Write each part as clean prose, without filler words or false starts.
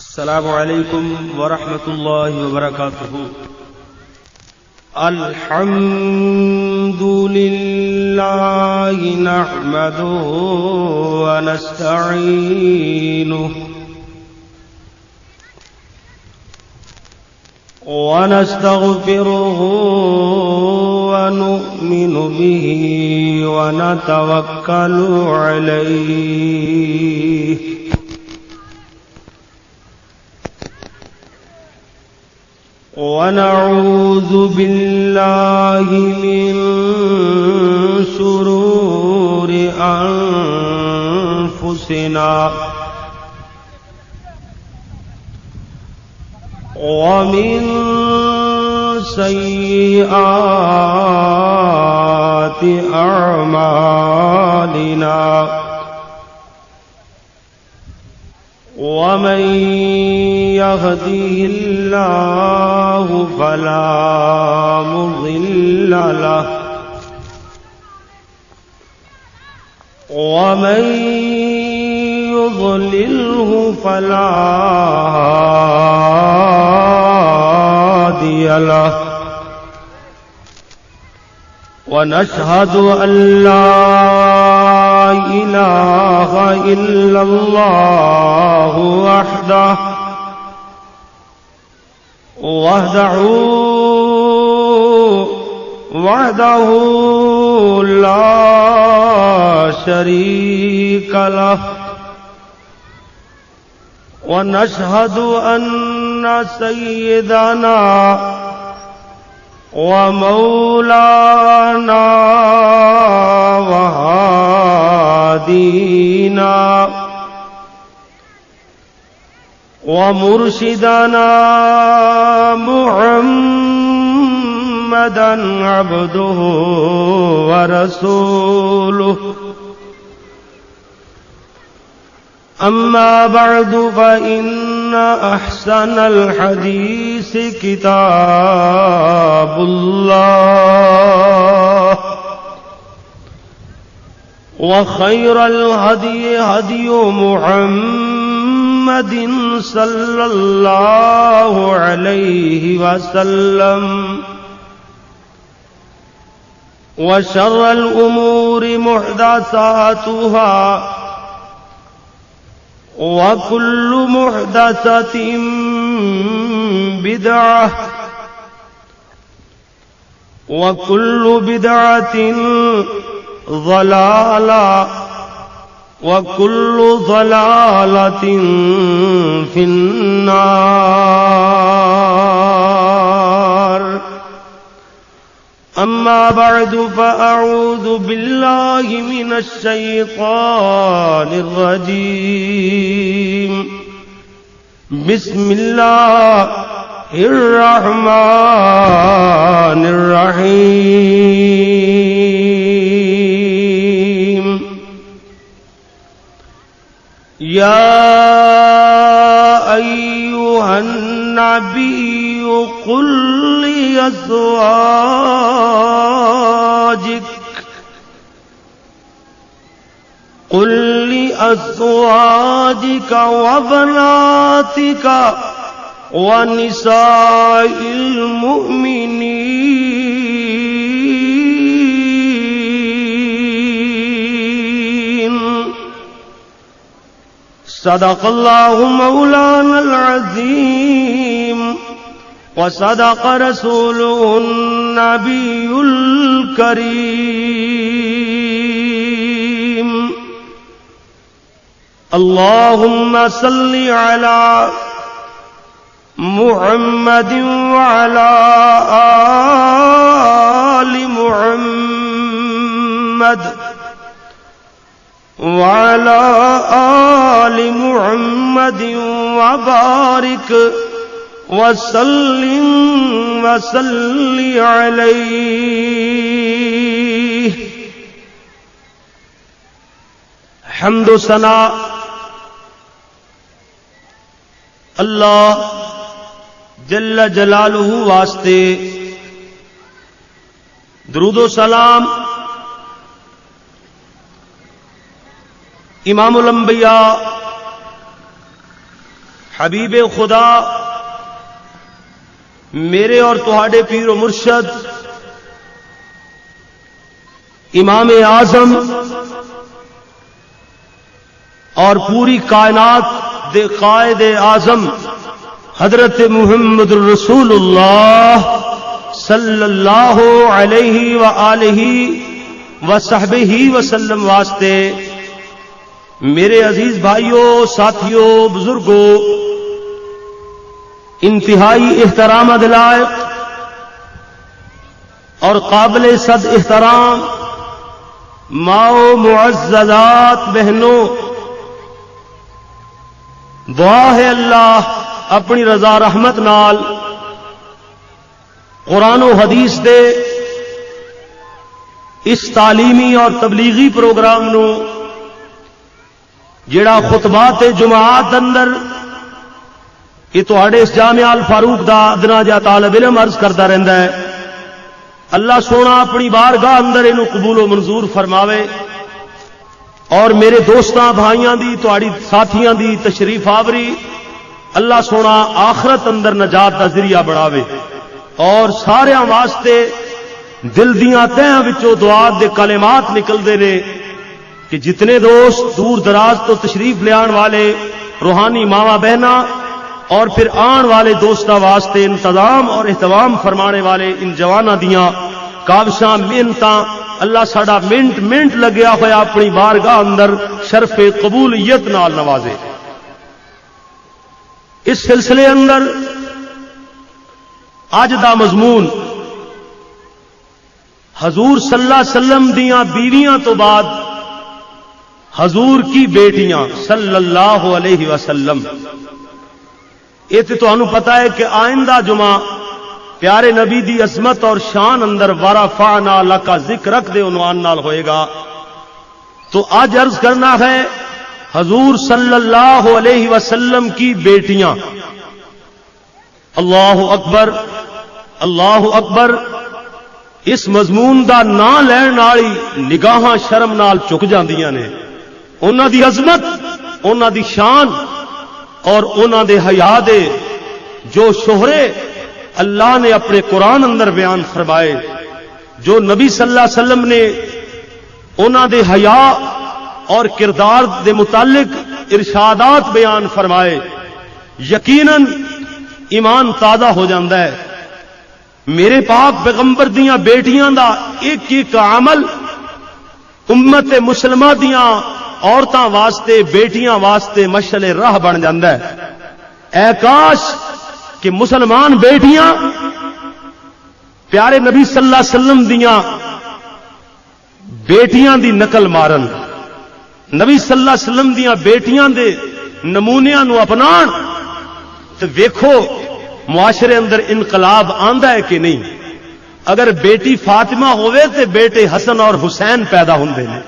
السلام علیکم ورحمۃ اللہ وبرکاتہ۔ الحمد للہ نحمده ونستعینه ونستغفره ونؤمن به ونتوكل عليه ونعوذ بالله من شرور أنفسنا ومن سيئات أعمالنا ومن يهده الله فلا مضل له ومن يضلله فلا هادي له ونشهد أن لا إله إلا الله وحده لا شريك له ونشهد أن سيدنا ومولانا وهادينا ومرشدنا محمدا عبده ورسوله أما بعد فإن أحسن الحديث كتاب الله وخير الهدي هدي محمد صلى الله عليه وسلم وشر الأمور محدثاتها وكل محدثة بدعة وكل بدعة ضلالة وكل ضلالة في النار أما بعد فأعوذ بالله من الشيطان الرجيم بسم الله الرحمن الرحيم يا أيها النبي قل لأزواجك وبناتك ونساء المؤمنين صدق الله مولانا العظيم وصدق رسوله النبي الكريم اللهم صل على محمد وعلى آل محمد وعلى آل محمد وبارك وسلم وصل عليه حمد و ثنا اللہ جل جلالہ واسطے، درود و سلام امام الانبیاء حبیب خدا میرے اور تہاڈے پیر و مرشد امام اعظم اور پوری کائنات دے قائد اعظم حضرت محمد الرسول اللہ صلی اللہ علیہ وآلہ وصحبہ وسلم واسطے میرے عزیز بھائیوں، ساتھیوں، بزرگوں، انتہائی احترام دلائق اور قابل صد احترام ماؤ معززات بہنوں، دعا ہے اللہ اپنی رضا رحمت نال قرآن و حدیث دے اس تعلیمی اور تبلیغی پروگرام نو جڑا خطبات جمعات اندر یہ تہاڈے اس جامعہ الفاروق دا ادنا جا طالب علم عرض کرتا رہندا ہے، اللہ سونا اپنی بارگاہ اندر انہوں قبول و منظور فرماوے اور میرے دوستاں بھائیاں دی تہاڈی ساتھیاں دی تشریف آوری اللہ سونا آخرت اندر نجات دا ذریعہ بڑھاوے اور سارے واسطے دل دیاں تہاں وچوں دعا دے کلمات نکلدے نے کہ جتنے دوست دور دراز تو تشریف لے آن والے روحانی ماواں بہناں اور پھر آن والے دوستاں واسطے انتظام اور اہتمام فرمانے والے ان جواناں دیاں کاوشاں محنتاں اللہ ساڈا منٹ منٹ لگیا ہوا اپنی بارگاہ اندر شرف قبولیت نال نوازے۔ اس سلسلے اندر اج دا مضمون حضور صلی اللہ علیہ وسلم دیاں بیویاں تو بعد حضور کی بیٹیاں صلی اللہ علیہ وسلم۔ یہ تو تانوں پتہ ہے کہ آئندہ جمعہ پیارے نبی دی عظمت اور شان اندر ورفعنا لک ذکرک دے عنوان نال ہوئے گا، تو آج عرض کرنا ہے حضور صلی اللہ علیہ وسلم کی بیٹیاں۔ اللہ اکبر، اللہ اکبر۔ اس مضمون دا نام لین والی نگاہاں شرم نال چک جاندیاں نے، انہاں دی عظمت، انہاں دی شان اور انہاں دے حیا دے جو شہرے اللہ نے اپنے قرآن اندر بیان فرمائے، جو نبی صلی اللہ علیہ وسلم نے انہاں دے حیا اور کردار دے متعلق ارشادات بیان فرمائے، یقیناً ایمان تازہ ہو جاندہ ہے۔ میرے پاک پیغمبر دیاں بیٹیاں دا ایک ایک عمل امت مسلمہ دیاں عورتاں واسطے، بیٹیاں واسطے مشعل راہ بن جاندہ ہے۔ اے کاش کہ مسلمان بیٹیاں پیارے نبی صلی اللہ علیہ وسلم دیاں بیٹیاں دی نقل مارن، نبی صلی اللہ علیہ وسلم دیاں بیٹیاں دے نمونیاں نو اپنان، تو ویکھو معاشرے اندر انقلاب آندا ہے کہ نہیں۔ اگر بیٹی فاطمہ ہوئے تے بیٹے حسن اور حسین پیدا ہوندے نے۔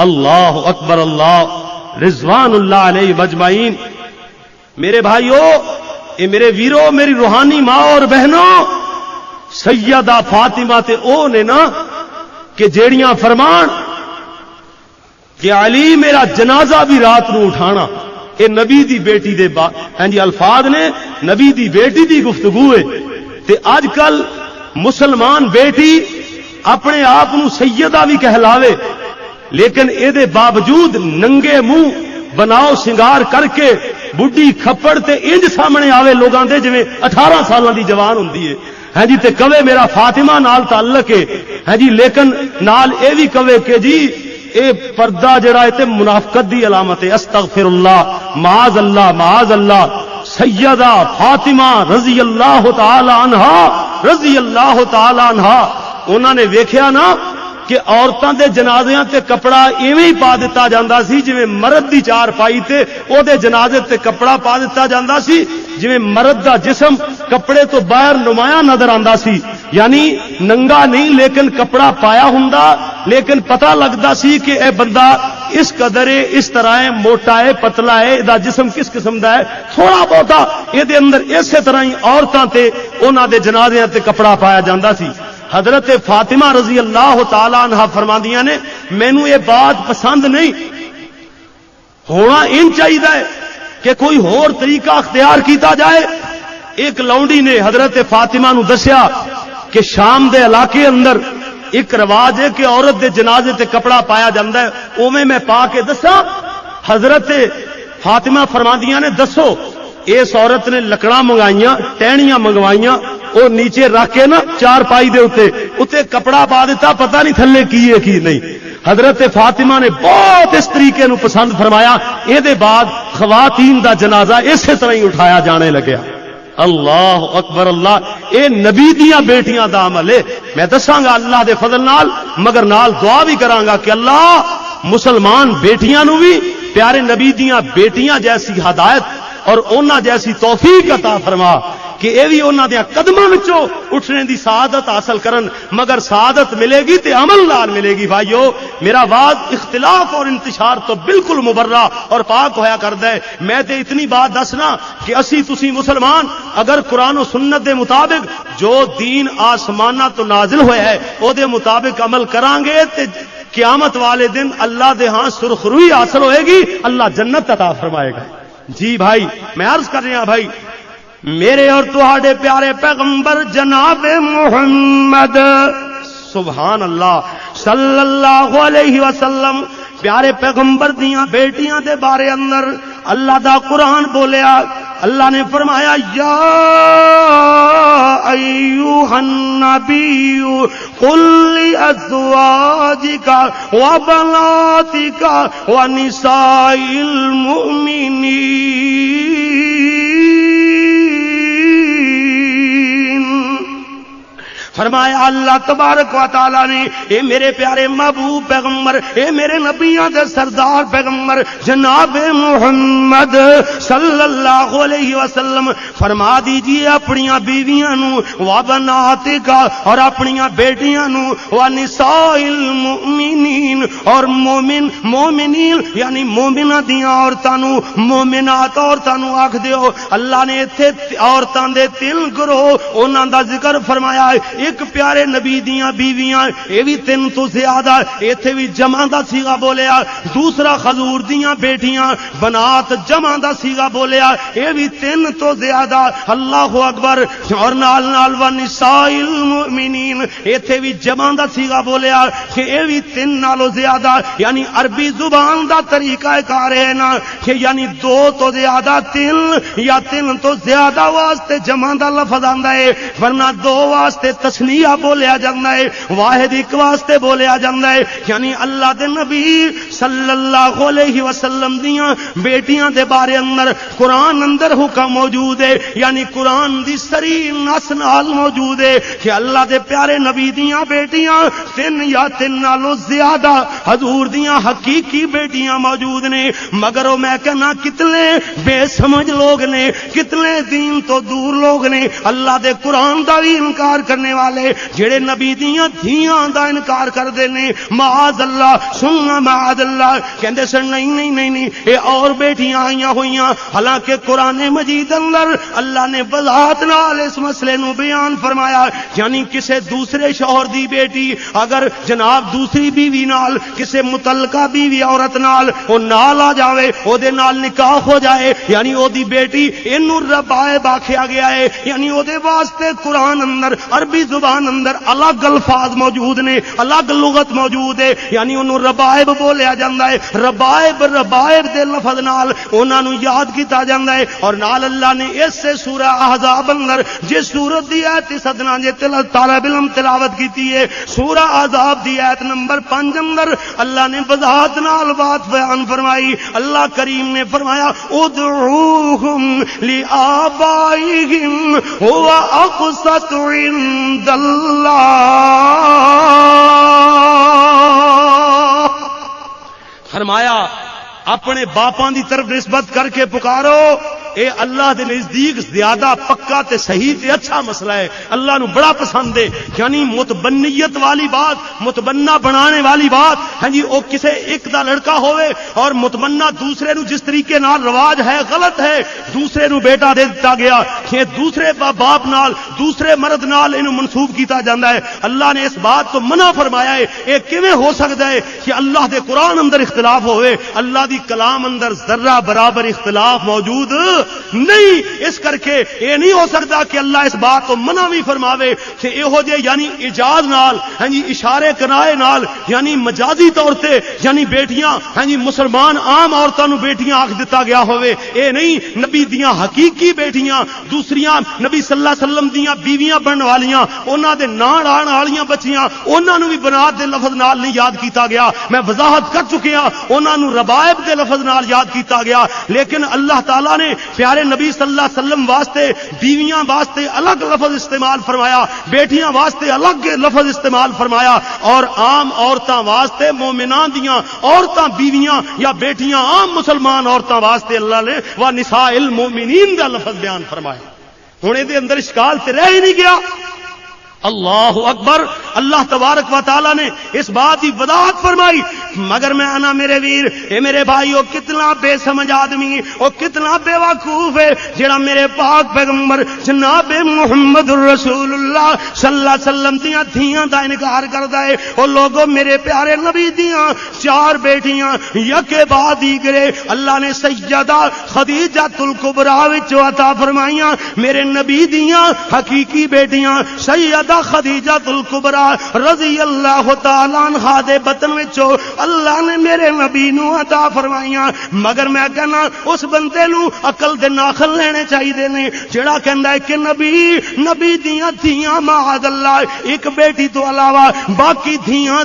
اللہ اکبر، اللہ رضوان اللہ علیہ مجمعین۔ میرے بھائیو، اے میرے ویرو، میری روحانی ماں اور بہنوں، سیدہ فاطمہ تے او نے نا کہ جیڑیاں فرمان کہ علی میرا جنازہ بھی رات نو اٹھانا، اے نبی دی بیٹی دے الفاظ نے، نبی دی بیٹی دی گفتگو ہے۔ تے آج کل مسلمان بیٹی اپنے آپ نو سیدہ بھی کہلاوے، لیکن اے دے باوجود ننگے منہ بناؤ سنگار کر کے بڈھی کھپڑ تے انج سامنے آوے لوگاں دے جویں 18 سالاں دی جوان ہوندی ہے، ہاں جی، تے کہے میرا فاطمہ نال تعلق ہے، ہاں جی، لیکن نال اے بھی کہے کہ جی اے پردہ جڑا ہے تے منافقت دی علامت ہے۔ استغفر اللہ، معاذ اللہ، معاذ اللہ۔ سیدہ فاطمہ رضی اللہ تعالی عنہا، رضی اللہ تعالی عنہا، انہاں نے ویکھیا نا کہ عورتاں دے جنازیاں تے کپڑا ایویں ہی پا دیتا جاندا سی جویں مرد دی چار پائی تے او دے جنازے تے کپڑا پا دیتا جاندا سی جویں مرد دا جسم کپڑے تو باہر نمایاں نظر آندا سی، یعنی ننگا نہیں لیکن کپڑا پایا ہوندا، لیکن پتہ لگدا سی کہ اے بندہ اس قدر ہے، اس طرح ہے، موٹا ہے، پتلا ہے، دا جسم کس قسم دا ہے، تھوڑا بہتا اے دے اندر اسی طرح ہی عورتاں تے انہاں دے جنازیاں تے کپڑا پایا جاندا سی۔ حضرت فاطمہ رضی اللہ تعالی عنہا فرماندیاں نے مینوں یہ بات پسند نہیں، ہونا ان چاہیے کہ کوئی ہور طریقہ اختیار کیتا جائے. ایک لونڈی نے حضرت فاطمہ نو دسیا کہ شام دے علاقے اندر ایک رواج ہے کہ عورت دے جنازے تے کپڑا پایا جاندہ ہے, اوویں میں پا کے دسا. حضرت فاطمہ فرماندیاں نے دسو. اس عورت نے لکڑاں منگائیاں, ٹہنیاں منگوائیاں, وہ نیچے رکھ کے نا چار پائی دے اتے کپڑا پا دیتا, پتہ نہیں تھلے کی ہے کی نہیں. حضرت فاطمہ نے بہت اس طریقے نو پسند فرمایا. اے دے بعد خواتین دا جنازہ اسی طرح ہی اٹھایا جانے لگیا. اللہ اکبر اللہ. اے نبی دیاں بیٹیاں دا عمل ہے. میں دساں گا اللہ دے فضل نال, مگر نال دعا بھی کراں گا کہ اللہ مسلمان بیٹیاں نو بھی پیارے نبی دیاں بیٹیاں جیسی ہدایت اور اونا جیسی توفیق عطا فرما کہ اے بھی اونا دیاں قدماں وچوں اٹھنے دی سعادت حاصل کرن. مگر سعادت ملے گی تے عمل نال ملے گی. بھائیو میرا واز اختلاف اور انتشار تو بالکل مبرہ اور پاک ہویا کردا ہے. میں تے اتنی بات دسنا کہ اسی تسی مسلمان اگر قرآن و سنت دے مطابق جو دین آسمانہ تو نازل ہویا ہے او دے مطابق عمل کران گے تے قیامت والے دن اللہ دے ہاں سرخروئی حاصل ہوئے گی, اللہ جنت عطا فرمائے گا. جی بھائی میں عرض کر رہا بھائی, میرے اور تہاڈے پیارے پیغمبر جناب محمد سبحان اللہ صلی اللہ علیہ وسلم پیارے پیغمبر دیاں بیٹیاں دے بارے اندر اللہ دا قرآن بولیا. اللہ نے فرمایا یا ایوہ النبی قل لازواجک وبناتک ونساء المؤمنین. فرمایا اللہ تبارک و تعالی نے اے میرے پیارے محبوب پیغمبر, اے میرے نبیوں دے سردار پیغمبر جناب محمد صلی اللہ علیہ وسلم فرما دیجئے اپنی بیویاں نو و بناتک اور اپنی بیٹیاں نو و نساء المؤمنین اور مومنین یعنی مومنہ دیاں عورتاں نو مومنات عورتاں نو آکھ دیو. اللہ نے ایتھے عورتاں دے 3 گروہ انہاں دا ذکر فرمایا ہے. ایک پیارے نبی دیاں بیویاں اے بھی 3 تو زیادہ, ایتھے بھی جمع دا صیغہ بولیا. دوسرا حضور دیاں بیٹیاں بنات جمع دا صیغہ بولیا, اے بھی 3 تو زیادہ. اللہ اکبر. اور نال نال و نساء المؤمنین ایتھے بھی جمع دا صیغہ بولیا کہ اے بھی 3 نالوں زیادہ. یعنی عربی زبان دا طریقہ کار ہے نا کہ یعنی 2 تو زیادہ 3 یا 3 تو زیادہ واسطے جمع دا لفظ آندا ہے, ورنہ 2 واسطے تسنیہ بولیا جاندہ ہے, واحد ایک واسطے بولیا جاندہ ہے. یعنی اللہ دے نبی صلی اللہ علیہ وسلم دیاں بیٹیاں دے بارے اندر قرآن اندر حکم موجود ہے, یعنی قرآن دی سری نس نال موجود ہے کہ اللہ دے پیارے نبی دیاں بیٹیاں 3 یا 3 نالوں زیادہ حضور دیاں حقیقی بیٹیاں موجود نے. مگر وہ میں کہنا کتنے بے سمجھ لوگ نے, کتنے دین تو دور لوگ نے, اللہ دے قرآن دا بھی انکار کرنے والے جڑے نبی دیاں دھیاں دا انکار کر دینے. معاذ اللہ سننا معاذ اللہ کہندے سن نہیں اے اور بیٹیاں آئیاں ہوئیاں. حالانکہ قرآن مجید اندر اللہ نے وضاحت نال اس مسئلے نو بیان فرمایا. یعنی کسے دوسرے شوہر دی بیٹی اگر جناب دوسری بیوی نال کسے متعلقہ بیوی عورت نال او نال آ جاوے, او دے نال نکاح ہو جائے, یعنی او دی بیٹی اینو ربائب آکھیا گیا ہے. یعنی او دے واسطے قرآن اندر عربی زبان اندر الگ الفاظ موجود نے, الگ لغت موجود ہے. یعنی انہوں ربائب بولیا جاندہ ہے. ربائب دے لفظ نال انہوں نے یاد کیتا جاندہ ہے. اور نال اللہ نے اس سے سورہ احزاب اندر جس سورت دی آیت صدنا جے طالب علم تلاوت کیتی ہے, سورہ احزاب دی آیت نمبر 5 اندر اللہ نے وضاحت نال بات بیان فرمائی. اللہ کریم نے فرمایا ادعوہم لآبائہم هو اقسط عند اللہ. فرمایا اپنے باپاں دی طرف نسبت کر کے پکارو اے اللہ دے نزدیک زیادہ پکا تے صحیح تے اچھا مسئلہ ہے، اللہ نو بڑا پسند ہے۔ یعنی متبنیت والی بات، متبنہ بنانے والی بات، ہاں جی او کسے ایک دا لڑکا ہوئے اور متبنہ دوسرے نو جس طریقے نال رواج ہے غلط ہے، دوسرے نو بیٹا دے دتا گیا، یہ دوسرے باپ نال دوسرے مرد نال انہوں منسوب کیتا جاندہ ہے۔ اللہ نے اس بات تو منع فرمایا ہے۔ یہ کیویں ہو سکتا ہے کہ اللہ دے قرآن اندر اختلاف ہوئے، اللہ دی کلام اندر ذرہ برابر اختلاف موجود نہیں؟ اس کر کے یہ نہیں ہو سکتا کہ اللہ اس بات کو منع بھی فرماوے کہ یہو جے یعنی ایجاز نال، ہاں جی اشارے کنائے نال، یعنی مجازی طور تے یعنی بیٹیاں، ہاں جی مسلمان عام عورتوں نو بیٹیاں آکھ دتا گیا ہوئے۔ اے نہیں، نبی دیاں حقیقی بیٹیاں دوسریاں نبی صلی اللہ علیہ وسلم دیاں بیویاں بنن والیاں، انہاں دے نام آن والیاں بچیاں، انہاں نو بھی بنات دے لفظ نال نہیں یاد کیتا گیا۔ میں وضاحت کر چکیا، انہاں نو ربائب دے لفظ نال یاد کیتا گیا، لیکن اللہ تعالیٰ نے پیارے نبی صلی اللہ علیہ وسلم واسطے بیویاں واسطے الگ لفظ استعمال فرمایا، بیٹیاں واسطے الگ لفظ استعمال فرمایا، اور عام عورتاں واسطے مومنان دیاں عورتاں بیویاں یا بیٹیاں عام مسلمان عورتاں واسطے اللہ نے وَنِسَاءِ الْمُؤْمِنِينَ دا لفظ بیان فرمایا۔ ہن دے اندر اشکال تے رہ ہی نہیں گیا۔ اللہ اکبر، اللہ تبارک و تعالی نے اس بات کی وضاحت فرمائی، مگر میں انا میرے ویر، اے میرے بھائیو، کتنا بے سمجھ آدمی اور کتنا بے وقوف ہے جڑا میرے پاک پیغمبر جناب محمد رسول اللہ صلی اللہ علیہ وسلم دیاں دھیاں دا انکار کردا ہے۔ او لوگوں، میرے پیارے نبی دیاں 4 بیٹیاں یکے بعد دیگرے اللہ نے سیدہ خدیجہ الکبریٰ وچ عطا فرمائیاں۔ میرے نبی دیاں حقیقی بیٹیاں سیدہ خدیجہ الکبریٰ رضی اللہ تعالی عنہا دے بطن وچوں اللہ نے میرے نبی نو عطا فرمائیاں۔ مگر میں کہنا اس بندے نو عقل دے ناخل لینے چاہیے نے جڑا کہندا ہے کہ نبی دیاں دھیاں معاذ اللہ ایک بیٹی تو علاوہ باقی دھیاں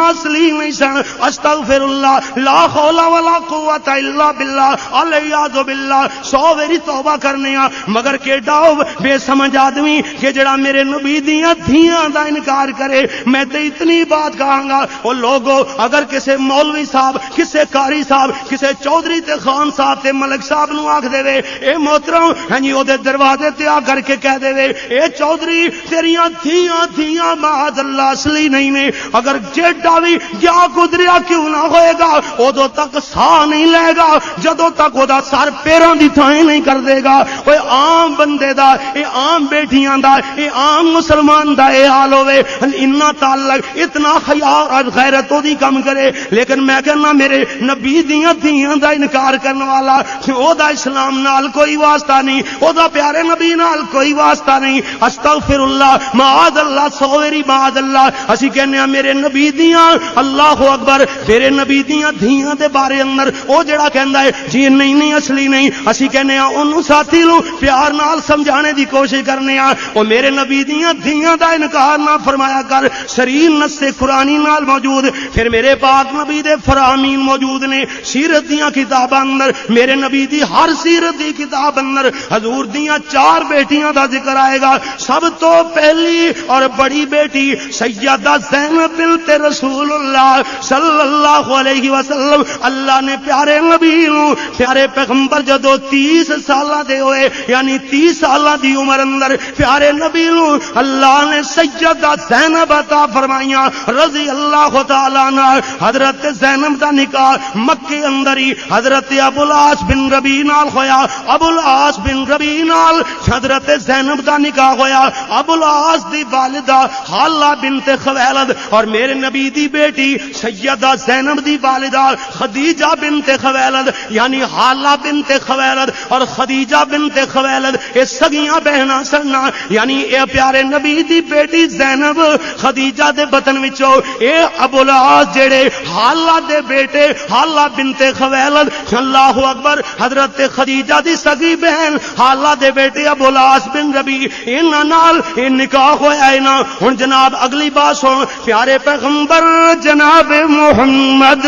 اصلی نہیں سن۔ استغفر اللہ، لا حول ولا قوت الا باللہ، الیاذ باللہ، 100 واری توبہ کرنے آ۔ مگر کیڈا بے سمجھ آدمی کہ جڑا میرے نبی دیاں دھیاں دا انکار کرے۔ میں تے اتنی بات کہاں گا، او لوگو اگر کسے مولوی صاحب، کسے قاری صاحب، کسے چودھری تے خان صاحب تے ملک صاحب نو آکھ دے وے اے محترم، ہاں جی او دے دروازے تے آ کر کے کہہ دے وے اے چودھری تیریاں دھیاں معاذ اللہ اصلی نہیں نے، اگر جیڈا بھی گیا گزریا کیوں نہ ہوئے گا ادو تک ساہ نہیں لے گا جدو تک او دا سر پیراں دی تھائیں نہیں کر دے گا۔ اوے عام بندے دا، اے عام بیٹیاں دا، اے عام مسلمان دا اے حال ہوئے، اتنا تعلق اتنا حیا اور غیرت دی کم کرے۔ لیکن میں کہنا میرے نبی دیاں دھیاں دا انکار کرنے والا او دا اسلام نال کوئی واسطہ نہیں، او دا پیارے نبی نال کوئی واسطہ نہیں۔ استغفر اللہ، معاذ اللہ، سویری معاذ اللہ۔ اسی کہنے ہیں میرے نبی دیاں، اللہ اکبر، میرے نبی دیاں دھیاں دے بارے اندر او جڑا کہندا ہے جی نہیں اصلی نہیں، اسی کہنے ہیں اونوں ساتھی نو پیار نال سمجھانے دی کوشش کرنے آ، او میرے نبی دیاں دھیاں دا انکار نہ فرمایا کر، شریع نص قرآنی نال موجود۔ پھر میرے پاک نبی دے فرامین موجود نے سیرت دیاں کتاباں اندر، میرے نبی دی ہر سیرت دی کتاب اندر حضور دیاں 4 بیٹیاں دا ذکر آئے گا۔ سب تو پہلی اور بڑی بیٹی سیدہ زینب بنت رسول اللہ صلی اللہ علیہ وسلم، اللہ نے پیارے نبی نو، پیارے پیغمبر جدو 30 سالہ دے ہوئے، یعنی 30 سالہ دی عمر اندر پیارے نبی نو اللہ نے سیدہ زینب عطا فرمائیاں رضی اللہ تعالیٰ عنہ۔ حضرت زینب دا نکاح مکے اندر ہی حضرت ابو العاص بن ربیع نال ہویا، ابو العاص بن ربیع نال حضرت زینب دا نکاح ہویا۔ ابو العاص دی والدہ حالہ بنت خویلد اور میرے نبی دی بیٹی سیدہ زینب دی والدہ خدیجہ بنت خویلد، یعنی حالہ بنت خویلد اور خدیجہ بنت خویلد اے سگیاں بہناں سننا، یعنی اے پیارے نبی دی بیٹی زینب خدیجہ دے بطن وچوں اے ابو العاص جڑے حالہ دے بیٹے حالہ بنت خویلد، اللہ اکبر، حضرت خدیجہ دی سگی بہن حالہ دے بیٹے ابو العاص بن ربیع، انہاں نال نکاح ہویا ہے نا۔ ہن جناب اگلی بات سن، پیارے پیغمبر جناب محمد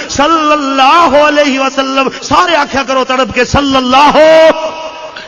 صلی اللہ علیہ وسلم، سارے آکھیا کرو تڑپ کے صلی اللہ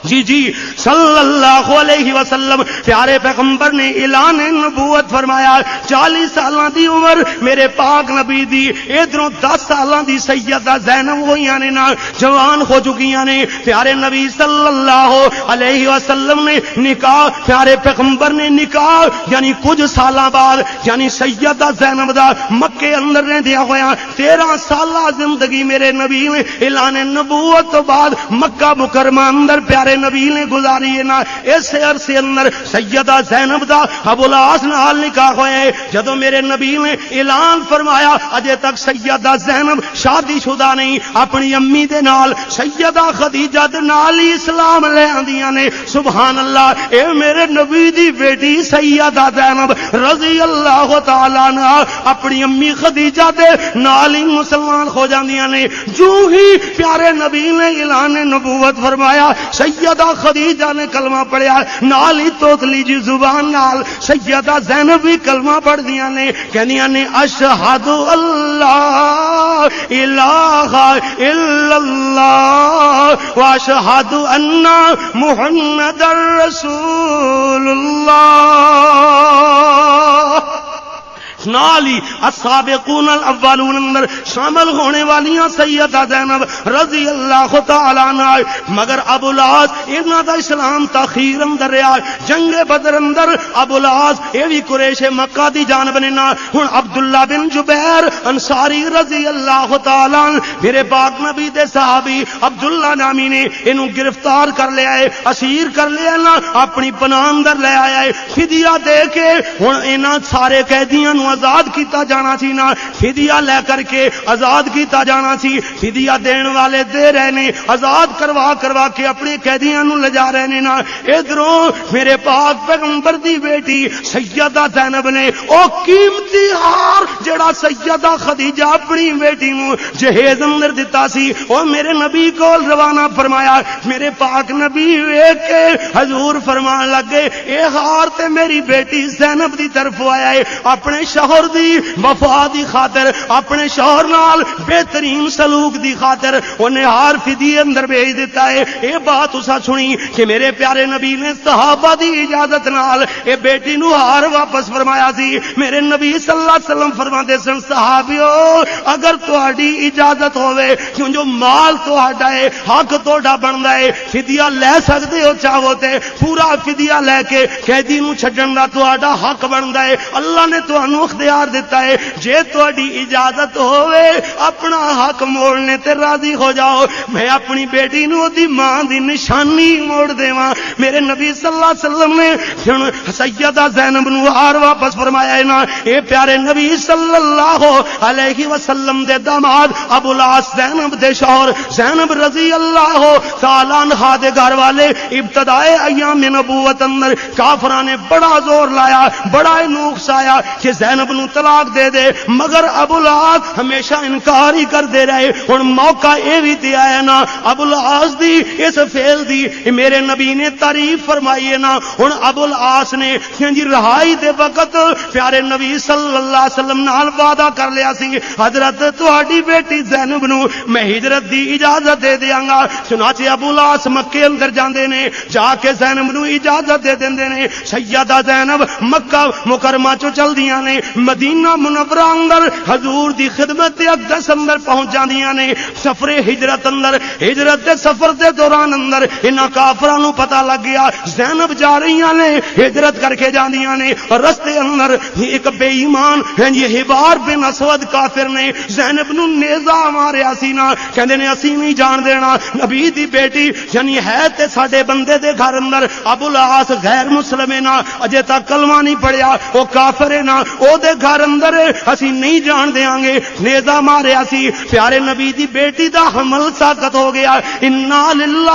جی صلی اللہ علیہ وسلم پیارے پیغمبر نے اعلان نبوت فرمایا 40 سالاں دی عمر میرے پاک نبی دی ادھروں 10 سالاں دی سیدہ زینب ہوئیاں نے نا جوان ہو چکیاں نے پیارے نبی صلی اللہ علیہ وسلم نے نکاح پیارے پیغمبر نے نکاح یعنی کچھ سالاں بعد یعنی سیدہ زینب دا مکے اندر رہندیا ہویا 13 سالہ زندگی میرے نبی نے اعلان نبوت تو بعد مکہ مکرمہ اندر پیارے نبی نے گزاری ہے نا اس عرصے اندر سیدہ زینب دا ابو العاص نال نکاح ہوئے جدوں میرے نبی نے اعلان فرمایا اجے تک سیدہ زینب شادی شدہ نہیں اپنی امی دے نال سیدہ خدیجہ دے نال ہی اسلام لے آندیاں نے سبحان اللہ اے میرے نبی دی بیٹی سیدہ زینب رضی اللہ تعالی عنہا اپنی امی خدیجہ دے نال ہی مسلمان ہو جاندیاں نے جو ہی پیارے نبی نے اعلان نبوت فرمایا سیدہ خدیجہ نے کلمہ پڑھیا نال ہی توتلی جی زبان نال سیدہ زینب بھی کلمہ پڑھ دیاں نے کہندیاں نے اشہد اللہ الہ الا اللہ واشہد ان محمد رسول اللہ نالی السابقون الاولون اندر شامل ہونے والیاں سیدہ زینب رضی اللہ تعالی عنہ مگر ابو العاص انہاں دا اسلام تاخیر اندر رہا جنگ بدر اندر ابو العاص اے وی قریش مکہ دی جانب نے نا ہن عبداللہ بن جبیر انصاری رضی اللہ تعالی عنہ میرے پاک نبی دے صحابی عبداللہ نامی نے انہوں گرفتار کر لیا ہے اسیر کر لیا نا اپنی پناہ اندر لے آیا ہے فدیہ دے کے ہن انہاں سارے قیدیاں نو آزاد کیتا جانا سی نا فدیہ لے کر کے آزاد کیتا جانا سی فدیہ دین والے دے رہنے آزاد کروا کے اپنے قیدیاں نو لے جا رہنے نا ادھروں میرے پاک پیغمبر دی بیٹی سیدہ زینب نے او قیمتی ہار جڑا سیدہ خدیجہ اپنی بیٹی نو جہیز اندر دتا سی او میرے نبی کو روانہ فرمایا میرے پاک نبی ویکھ کے حضور فرمان لگے اے ہار تے میری بیٹی زینب دی طرف آیا ہے اپنے شوہر دی وفا دی خاطر اپنے شوہر نال بہترین سلوک دی خاطر انہیں ہار فدیے اندر بھیج دیتا ہے اے بات اسا سنی کہ میرے پیارے نبی نے صحابہ دی اجازت نال اے بیٹی نو ہار واپس فرمایا سی میرے نبی صلی اللہ علیہ وسلم فرماتے سن صحابیو اگر تہاڈی اجازت ہوے کیوں جو مال تہاڈا ہے حق تہاڈا بندا ہے فدیہ لے سکدے ہو چاہو تے پورا فدیہ لے کے قیدی نو چھڈن دا تہاڈا حق بندا ہے اللہ نے تہانوں اختیار دیتا ہے جے تہاڈی اجازت ہوے اپنا حق موڑنے تے راضی ہو جاؤ میں اپنی بیٹی نو دی ماں دی نشانی موڑ دیواں میرے نبی صلی اللہ علیہ وسلم نے سیدہ زینب نو ہار واپس فرمایا ہے نا اے پیارے نبی صلی اللہ علیہ وسلم دے داماد ابو العاص زینب دے شوہر زینب رضی اللہ تعالی عنہ دے گھر والے ابتدائے ایام نبوت اندر کافراں نے بڑا زور لایا بڑا نوخ آیا کہ زینب نو طلاق دے دے مگر ابو العاص ہمیشہ انکار ہی کر دے رہے ہن موقع اے بھی دیا ہے نا ابو العاص دی اس فعل دی میرے نبی نے تعریف فرمائی ہے نا ہن ابو العاص نے جی رہائی دے وقت پیارے نبی صلی اللہ علیہ وسلم نال وعدہ کر لیا سی حضرت تہاڈی بیٹی زینب نو میں ہجرت دی اجازت دے دیاں گا چنانچہ ابو العاص مکے اندر جاندے نے جا کے زینب نو اجازت دے دیندے نے سیدہ زینب مکہ مکرمہ چوں چل دیاں نے مدینہ منورہ اندر حضور دی خدمت اقدس اندر پہنچ جاندیاں نے سفر ہجرت اندر ہجرت دے سفر دے دوران اندر انہاں کافراں نو پتہ لگ گیا زینب جا رہیاں نے ہجرت کر کے جاندیاں نے رستے اندر ایک بے ایمان یہ ہبار بن اسود کافر نے زینب نو نیزہ ماریا سی نا کہندے نے اسی نہیں جان دینا نبی دی بیٹی یعنی ہے تے ساڈے بندے دے گھر اندر ابو العاص غیر مسلم ہے نا اجے تک کلمہ نہیں پڑھیا او کافر ہے نا او دے گھر اندر اسی نہیں جان دیاں گے نیزہ ماریا سی پیارے نبی دی بیٹی دا حمل ساقط ہو گیا انا للہ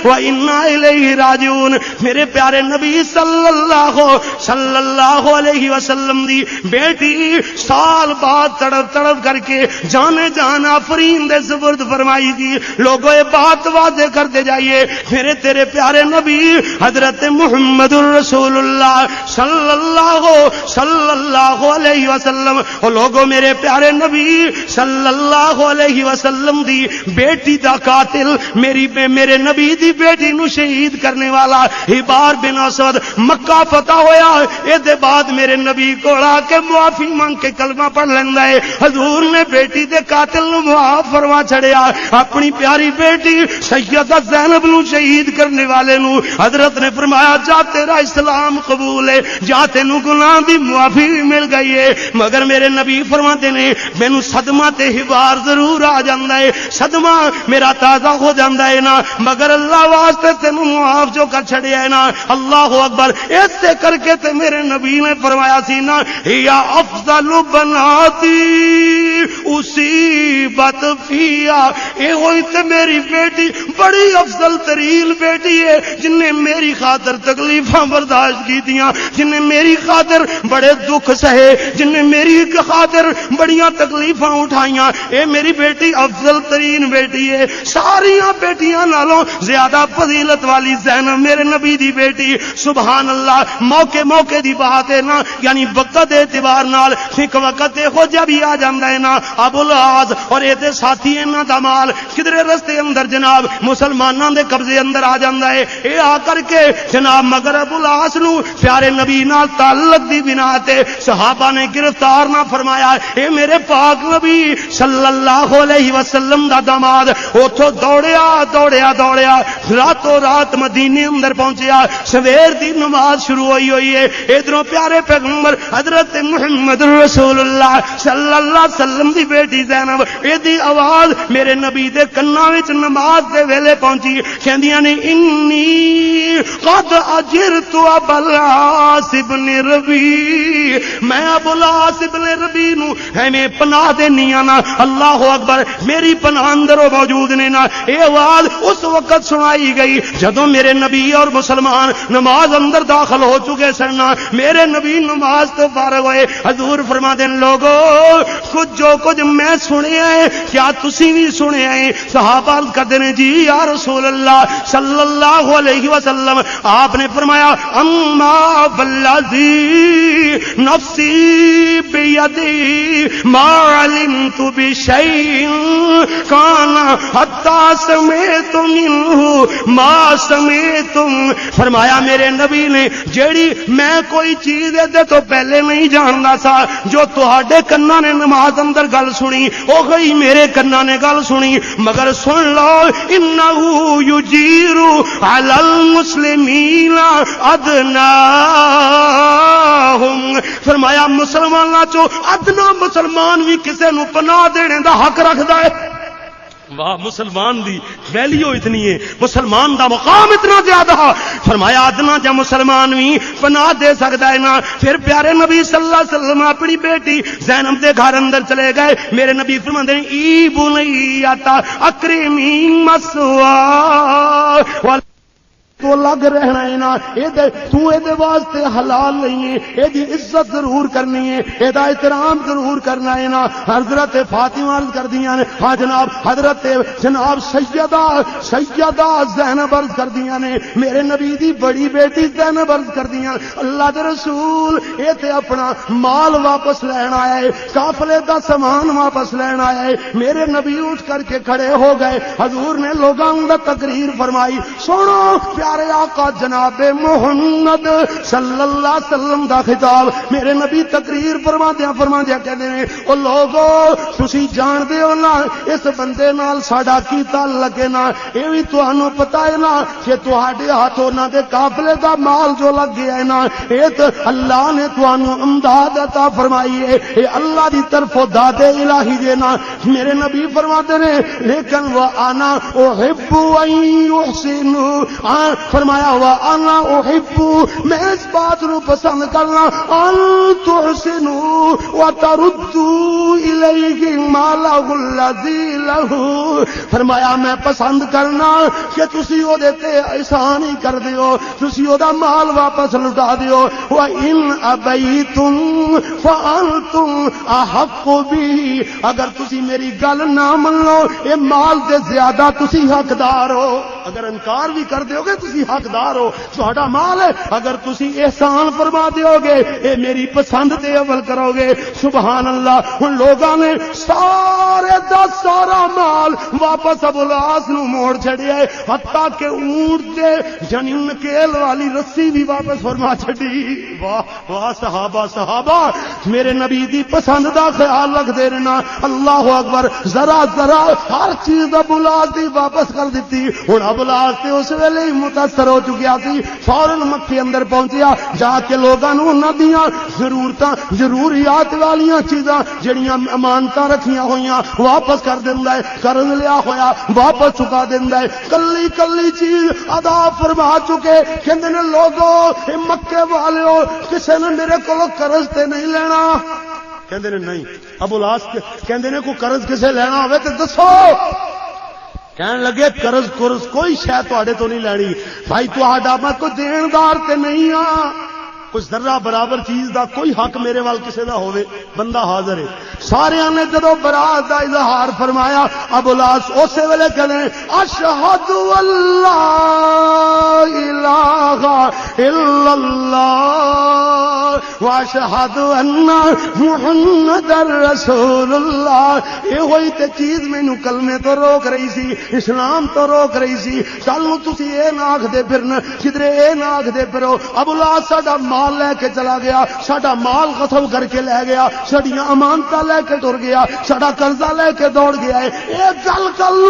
و انا الیہ راجعون میرے پیارے نبی صلی اللہ علیہ وسلم دی بیٹی سال بعد تڑپ کر کے جانے جان آفرین دے سپرد فرمائی دی لوگوں یہ بات واضح کرتے جائیے میرے تیرے پیارے نبی حضرت محمد الرسول اللہ صلی اللہ علیہ وسلم، او لوگو میرے پیارے نبی صلی اللہ علیہ وسلم دی بیٹی دا قاتل میرے نبی دی بیٹی نو شہید کرنے والا حبار بن اسود مکہ فتح ہویا، اے دے بعد میرے نبی کو آ کے معافی مانگ کے کلمہ پڑھ لیندا ہے۔ حضور نے بیٹی دے قاتل نو معاف فرما چھڑیا، اپنی پیاری بیٹی سیدہ زینب نو شہید کرنے والے نو حضرت نے فرمایا جا تیرا اسلام قبول ہے، جا تینوں گناہ دی معافی مل گئی ہے، مگر میرے نبی فرماتے نے مینوں صدمہ تے حبار ضرور آ جاندا ہے، صدمہ میرا تازہ ہو جاندا ہے نا، مگر اللہ واسطے تینوں معاف جو کر چھڑیا ہے نا، اللہ اکبر، ایسے کر کے تے میرے نبی نے فرمایا سی نا یا افضل بناتی اصیبت فیا، اے ہوئی تے میری بیٹی بڑی افضل ترین بیٹی ہے جن نے میری خاطر تکلیفاں برداشت کی دیاں، جن نے میری خاطر بڑے دکھ سہے، جن نے میری خاطر بڑیاں تکلیفاں اٹھائیاں، اے میری بیٹی افضل ترین بیٹی ہے، ساریاں بیٹیاں نالوں زیادہ فضیلت والی زینب میرے نبی دی بیٹی، سبحان اللہ، موقع دی بات ہے نا، یعنی وقت اعتبار نال ایک وقت ہو جب بھی آ جاندا ہے نا، ابو العاص اور اے تے ساتھی انہاں دا مال کدھر رستے اندر جناب مسلماناں دے قبضے اندر آ جاندا ہے، اے آ کر کے جناب مگر ابو العاص نو پیارے نبی نال تعلق دی بنا تے صحابہ نے گرفتار نہ فرمایا، اے میرے پاک نبی صلی اللہ علیہ وسلم دا داماد اوتھوں دوڑیا راتوں رات مدینے اندر پہنچیا، سویر دی نماز شروع ہوئی ہے، ادھروں پیارے پیغمبر حضرت محمد رسول اللہ صلی اللہ علیہ وسلم دی بیٹی زینب اے دی آواز میرے نبی دے کنا وچ نماز دے ویلے پہنچی، کہندیاں نے انی قد اجرت ابو العاص بن ربی، میں ابو العاص بن ربی نو میں پناہ دینی ہاں نا، اللہ اکبر، میری پناہ اندر موجود نے نا، اے آواز اس وقت سنائی گئی جدوں میرے نبی اور مسلمان نماز اندر داخل ہو چکے سن، میرے نبی نماز تو فارغ ہوئے، حضور فرما دیں لوگو کچھ میں سنے ہیں کیا تسی بھی سنے ہیں؟ صحابہ کہتے ہیں جی یا رسول اللہ صلی اللہ علیہ وسلم، آپ نے فرمایا اما والذی نفسی بیدی ما علمت بشیء کان حتی سمعت منہ ما سمعتم، فرمایا میرے نبی نے جیڑی میں کوئی چیز دے تو پہلے نہیں جاندا سا، جو تہاڈے کنا نے نماز اندر گل سنی او گئی میرے کنا نے گل سنی، مگر سن لو انہو یجیر علی المسلمین ادناہم، فرمایا مسلماناں چو ادنا مسلمان بھی کسے نو پناہ دینے دا حق رکھدا ہے۔ واہ، مسلمان دی ویلیو اتنی ہے، مسلمان دا مقام اتنا زیادہ، فرمایا ادنا جا مسلمان بھی پناہ دے سکتا ہے نا۔ پھر پیارے نبی صلی اللہ علیہ وسلم اپنی بیٹی زینب دے گھر اندر چلے گئے، میرے نبی فرماتے ہیں ای بنیاتا اکرمی مسوا، تو لگ رہنا ہے نا، تو اے دے واسطے حلال نہیں ہے، اے دی عزت ضرور کرنی ہے، اے دا احترام ضرور کرنا ہے نا۔ حضرت فاطمہ عرض کر دیاں نے، ہاں جناب حضرت جناب سیدہ زینب عرض کر دیاں نے، میرے نبی دی بڑی بیٹی زینب عرض کر دیاں اللہ دے رسول اے تے اپنا مال واپس لینا ہے، قافلے دا سامان واپس لینا ہے۔ میرے نبی اٹھ کر کے کھڑے ہو گئے، حضور نے لوگاں دا تقریر فرمائی، سنو پیارے آقا جناب محمد صلی اللہ علیہ وسلم دا خطاب، میرے نبی تقریر فرماندیاں کہندے نے او لوگو تسی جان دے ہو نا اس بندے نال ساڈا کی تعلق ہے نا، اے وی تانوں پتہ ہے نا کہ تہاڈے ہاتھوں نہ دے قافلے دا مال جو لگ گیا ہے نا، اے تے اللہ نے تانوں امداد عطا فرمائی ہے، اے اللہ دی طرفوں داد الہی دے نا۔ میرے نبی فرماتے نے لیکن وانا احب ان یحسنوا، فرمایا وانا احب، میں اس بات نو پسند کرنا ان تحسنوا وتردوا الیہ ما له الذی له، فرمایا میں پسند کرنا کہ تسی او دے تے احسان ہی کر دیو، تسی او دا مال واپس لٹا دیو، وان ابیتم فانتم احق به، اگر تسی میری گل نہ منو اے مال دے زیادہ تسی حقدار ہو، اگر انکار بھی کر دیو گے تسی حقدار ہو، تہاڈا مال ہے، اگر تسی احسان فرما دیو گے، اے میری پسند تے عمل کرو گے، سبحان اللہ۔ ہن لوگاں نے سارے دا سارا مال واپس ابو الاس نو موڑ چھڑیا ہے، حتیٰ کہ اونٹ دے یعنی نکیل والی رسی بھی واپس فرما چھڑی۔ واہ واہ صحابہ صحابہ، میرے نبی دی پسند دا خیال رکھ دے رہنا، اللہ اکبر۔ ذرا ذرا ہر چیز ابو الاس دی واپس کر دیتی۔ ہن ابو الاس تے اس ویلے ہی متاثر ہو چکیا سی، فوراً مکے اندر پہنچیا، جا کے لوگاں نو انہاں دیاں ضروریات والیاں چیزاں جڑیاں امانتاں رکھیاں ہوئیاں واپس کر دیندا ہے، قرض لیا ہویا واپس چکا دیندا ہے، کلی کلی چیز ادا فرما چکے۔ کہندے نے لوگوں اے مکے والےو کسے نے میرے کولوں قرض تے نہیں لینا؟ کہندے نے نہیں۔ ابو الاس کہندے نے کوئی قرض کسے لینا ہوے تے دسو۔ کہنے لگے قرض کوئی شے تواڈے تو نہیں لینی بھائی، تہاڈا میں کوئی دیندار تے نہیں ہاں، کچھ ذرہ برابر چیز دا کوئی حق میرے وال کسے دا ہوئے، بندہ حاضر ہے۔ سارے نے جدو برات دا اظہار فرمایا، ابو الاس اسی ویلے کہنے اشہد اللہ الہ الا اللہ واشہد ان محمد رسول اللہ۔ یہ ہوئی تے چیز مینوں کلمے تو روک رہی سی، اسلام تو روک رہی سی۔ کل نو تسی اے نہ آکھدے پھرن، کدرے اے نہ آکھدے پھرو ابو الاس ساڈا مال لے کے چلا گیا، ساڈا مال قسم کر کے لے گیا، ساڈیاں امانتاں لے کے ٹر گیا، ساڈا قرضہ لے کے دوڑ گیا ہے، اے گل کل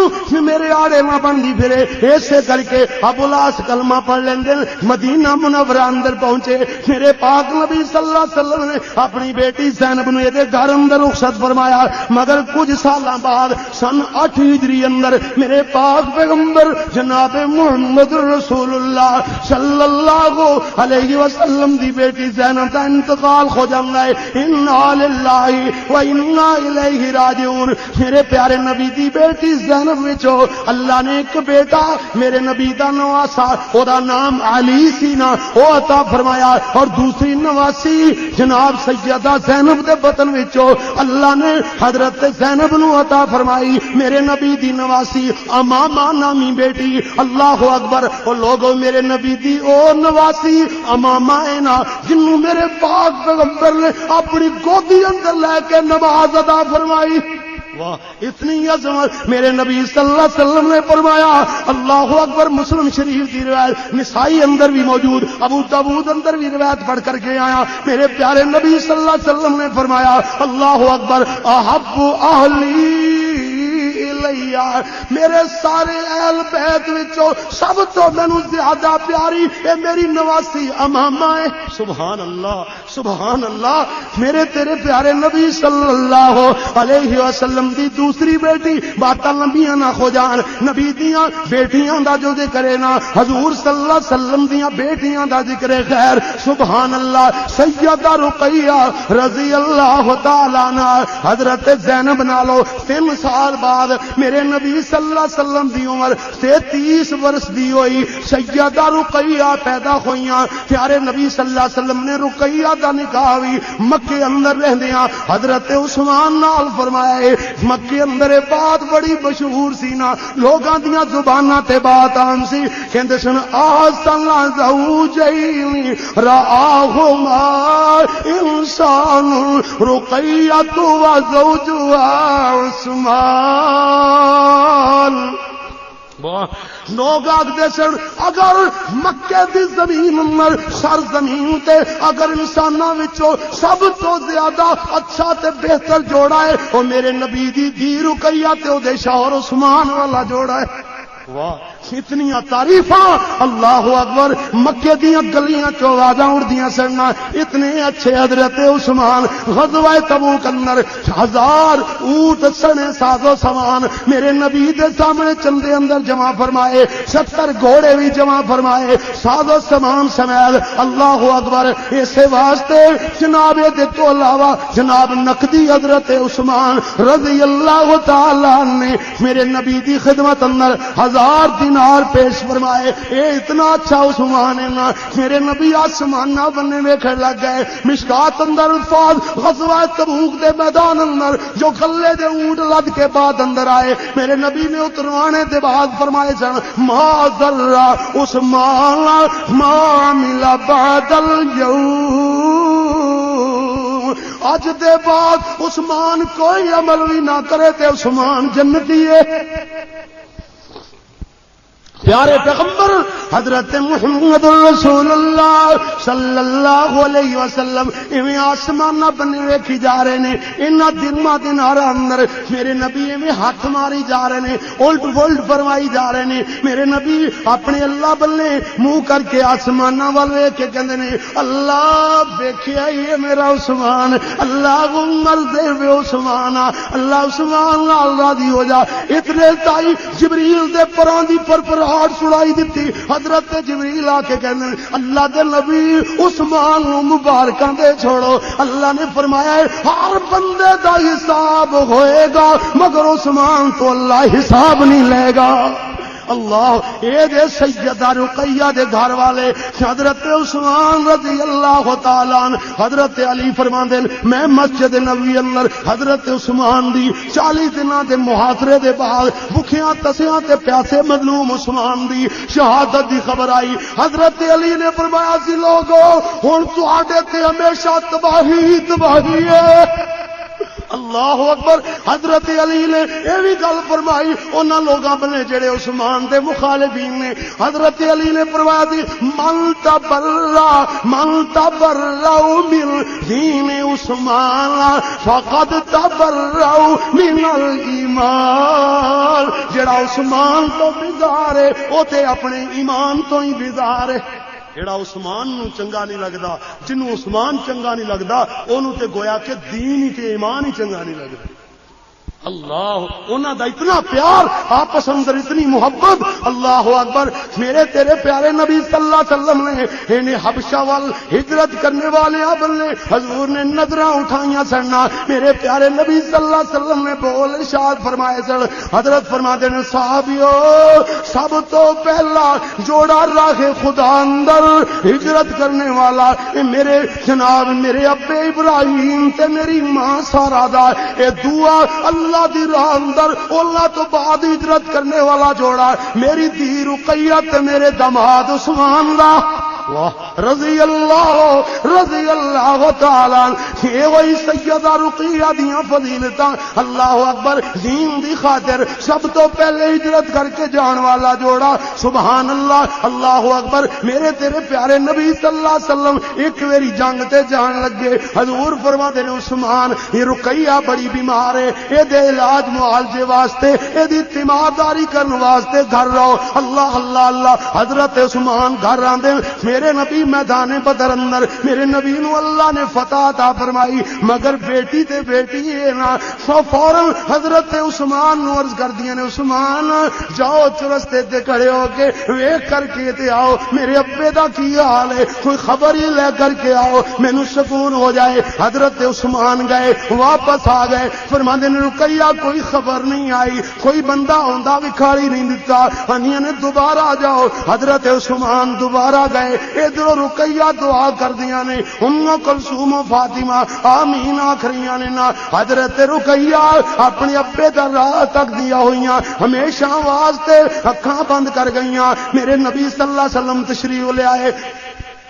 میرے آڑے نہ بندی پھرے۔ ایسے کر کے ابو الاس کلمہ پڑھ لیندے، مدینہ منورہ اندر پہنچے۔ میرے پاک نبی صلی اللہ علیہ وسلم نے اپنی بیٹی زینب نو یہ گھر اندر رخصت فرمایا، مگر کچھ سالاں بعد سن 8 ہجری اندر میرے پاک پیغمبر جناب محمد رسول اللہ صلی اللہ علیہ وسلم دی بیٹی زینب کا انتقال ہو جانا ہے۔ انا للہ و انا الیہ راجعون۔ میرے پیارے نبی دی بیٹی زینب وچوں اللہ نے ایک بیٹا میرے نبی دا نواسا، او دا نام علی سی نا، او عطا فرمایا، اور دوسری نواسی جناب سیدہ زینب دے بطن وچوں اللہ نے حضرت زینب نو عطا فرمائی، میرے نبی دی نواسی امامہ نامی بیٹی۔ اللہ اکبر۔ او لوگوں میرے نبی دی او نواسی امامہ ہے نا، جنوں میرے پاک پیغمبر نے اپنی گودی اندر لے کے نماز ادا فرمائی۔ واہ اتنی عظمت میرے نبی صلی اللہ علیہ وسلم نے فرمایا۔ اللہ اکبر۔ مسلم شریف کی روایت، نسائی اندر بھی موجود، ابو داؤد اندر بھی روایت پڑھ کر کے آیا، میرے پیارے نبی صلی اللہ علیہ وسلم نے فرمایا اللہ اکبر، احب اہلی الیہ، میرے سارے اہل بیت وچوں سب تو مینوں زیادہ پیاری اے میری نواسی امامہ ہے۔ سبحان اللہ سبحان اللہ۔ میرے تیرے پیارے نبی صلی اللہ علیہ وسلم دی دوسری بیٹی، باتاں لمبیاں نہ ہو جان، نبی دیاں بیٹیاں دا جو ذکر ہے نا، حضور صلی اللہ علیہ وسلم دیاں بیٹیاں دا ذکر ہے خیر۔ سبحان اللہ۔ سیدہ رقیہ رضی اللہ تعالی عنہ حضرت زینب نالو 3 سال بعد میرے نبی صلی اللہ علیہ وسلم دی عمر 33 برس دی ہوئی، سیدہ رقیہ پیدا ہوئیاں۔ پیارے نبی صلی اللہ علیہ وسلم نے رقیہ دا نکاح بھی مکے اندر رہندیاں حضرت عثمان نال فرمایا ہے۔ مکے اندر بات بڑی مشہور سی نا، لوگاں دیاں زباناں تے بات عام سی، کہندے سن آسن زوجین رآہما انسان رقیہ و زوجها عثمان۔ لوگ آگدے سن اگر مکے دی زمین اندر سرزمین تے اگر انساناں وچوں سب تو زیادہ اچھا تے بہتر جوڑا ہے او میرے نبی دی دھی رقیہ تے او دے شوہر عثمان والا جوڑا ہے۔ واہ اتنی تعریفاں اللہ اکبر۔ مکے دیاں گلیاں چوں آوازاں اڑدیاں سن، اتنے اچھے حضرت عثمان غزوہ تبوک اندر 1000 اونٹ سنے ساز و سامان میرے نبی دے سامنے چندے اندر جمع فرمائے، 70 گھوڑے بھی جمع فرمائے، ساز و سامان سمیت۔ اللہ اکبر۔ اسے واسطے جناب دے تو علاوہ جناب نقدی حضرت عثمان رضی اللہ تعالی عنہ نے میرے نبی دی خدمت اندر 1000 دینار پیش فرمائے. اے اتنا اچھا عثمان ہے نا میرے نبی آسمان نہ بننے ویکھن لگ گئے. مشکات اندر الفاظ غزوہ تبوک دے میدان اندر جو کلے دے اونٹ لد کے بعد اندر آئے میرے نبی نے اتروانے دے بعد فرمائے سن ما ذرا عثمان ما عمل بعد اليوم. اج دے بعد عثمان کوئی عمل بھی نہ کرے تے عثمان جنتی ہے. پیارے پیغمبر حضرت محمد رسول اللہ صلی اللہ علیہ وسلم ایویں آسمان نہ بنے ویکھی جا رہے نے. انہاں دناں اندر میرے نبی ایویں ہاتھ ماری جا رہے نے الٹ ولٹ فرمائی جا رہے نے. میرے نبی اپنے اللہ بلے منہ کر کے آسماناں ول ویکھ کے کہندے نے اللہ ویکھیا اے میرا عثمان اللہ عمر دے وے عثمان اللہ عثمان نال راضی ہو جا. اتنے تائی جبریل دے پراں دی پر سنائی دیتی. حضرت جبریل آ کے کہنے اللہ دے نبی عثمان مبارکاں دے چھوڑو. اللہ نے فرمایا ہر بندے دا حساب ہوئے گا مگر عثمان تو اللہ حساب نہیں لے گا. اللہ اے دے سیدہ رقیہ دے گھر والے حضرت عثمان رضی اللہ تعالیٰ عنہ حضرت علی فرماندے میں مسجد نبوی اندر حضرت عثمان دی 40 دناں دے محاصرے دے بعد بھکھیاں تسیاں تے پیاسے مظلوم عثمان دی شہادت دی خبر آئی. حضرت علی نے فرمایا سی لوگو ہن تہاڈے تے ہمیشہ تباہی تباہی ہے. اللہ اکبر. حضرت علی نے یہ بھی گل فرمائی انہاں لوگاں بنے جڑے عثمان دے مخالفین نے. حضرت علی نے فرمایا تھی من تبرأ من دین عثمان فقد تبرأ من الایمان. جڑا عثمان تو بیزار ہے او تے اپنے ایمان تو ہی بیزار ہے. جڑا عثمان نو چنگا نہیں لگدا جنوں عثمان چنگا نہیں لگدا اونوں تے گویا کہ دین ہی تے ایمان ہی چنگا نہیں لگدا. اللہ انہاں دا اتنا پیار آپس اندر اتنی محبت. اللہ اکبر. میرے تیرے پیارے نبی صلی اللہ علیہ وسلم نے انہیں حبشہ وال ہجرت کرنے والے ابلے حضور نے نظراں اٹھائیاں سننا. میرے پیارے نبی صلی اللہ علیہ وسلم نے بول ارشاد فرمائے سن. حضرت فرماتے ہیں صحابیو سب تو پہلا جوڑا راہ خدا اندر ہجرت کرنے والا میرے جناب میرے ابے ابراہیم تے میری ماں سارا دا. اے دعا اللہ دی راہ اندر اللہ تو بعد ہجرت کرنے والا جوڑا میری دھی رقیہ تے میرے داماد عثمان دا رضی اللہ تعالی. یہ وہی سیدہ رقیہ دیاں فضیلتاں. اللہ اکبر. دین دی خاطر سب تو پہلے ہجرت کر کے جان والا جوڑا سبحان اللہ. اللہ اکبر. میرے تیرے پیارے نبی صلی اللہ علیہ وسلم ایک ویری جنگ تے جان لگے. حضور فرماتے نے عثمان یہ رقیہ بڑی بیمار ہے اے دے علاج معالجے واسطے اے دی تیمارداری کرنے واسطے گھر رہو. اللہ اللہ اللہ. حضرت عثمان گھر آندے میرے نبی میدان بدر اندر میرے نبی نو اللہ نے فتح عطا فرمائی مگر بیٹی تے بیٹی ہے نا. سو فوراً حضرت عثمان نو عرض کر دیا نے عثمان جاؤ چرستے تے کھڑے ہو کے ویکھ کر کے تے آؤ میرے ابے دا کی حال ہے کوئی خبر ہی لے کر کے آؤ مینوں سکون ہو جائے. حضرت عثمان گئے واپس آ گئے. فرماندے نے رقیہ کوئی خبر نہیں آئی کوئی بندہ آندا وکھاڑی نہیں دتا. انیاں نے دوبارہ جاؤ. حضرت عثمان دوبارہ گئے. ادھر رقیہ دعا کر دیا نے ام کلثوم و فاطمہ آمین آخریاں نے نا. حضرت رقیہ اپنے ابے دا راہ تک دیا ہوئیاں ہمیشہ واسطے اکھاں بند کر گئیاں. میرے نبی صلی اللہ علیہ وسلم تشریف لے آئے.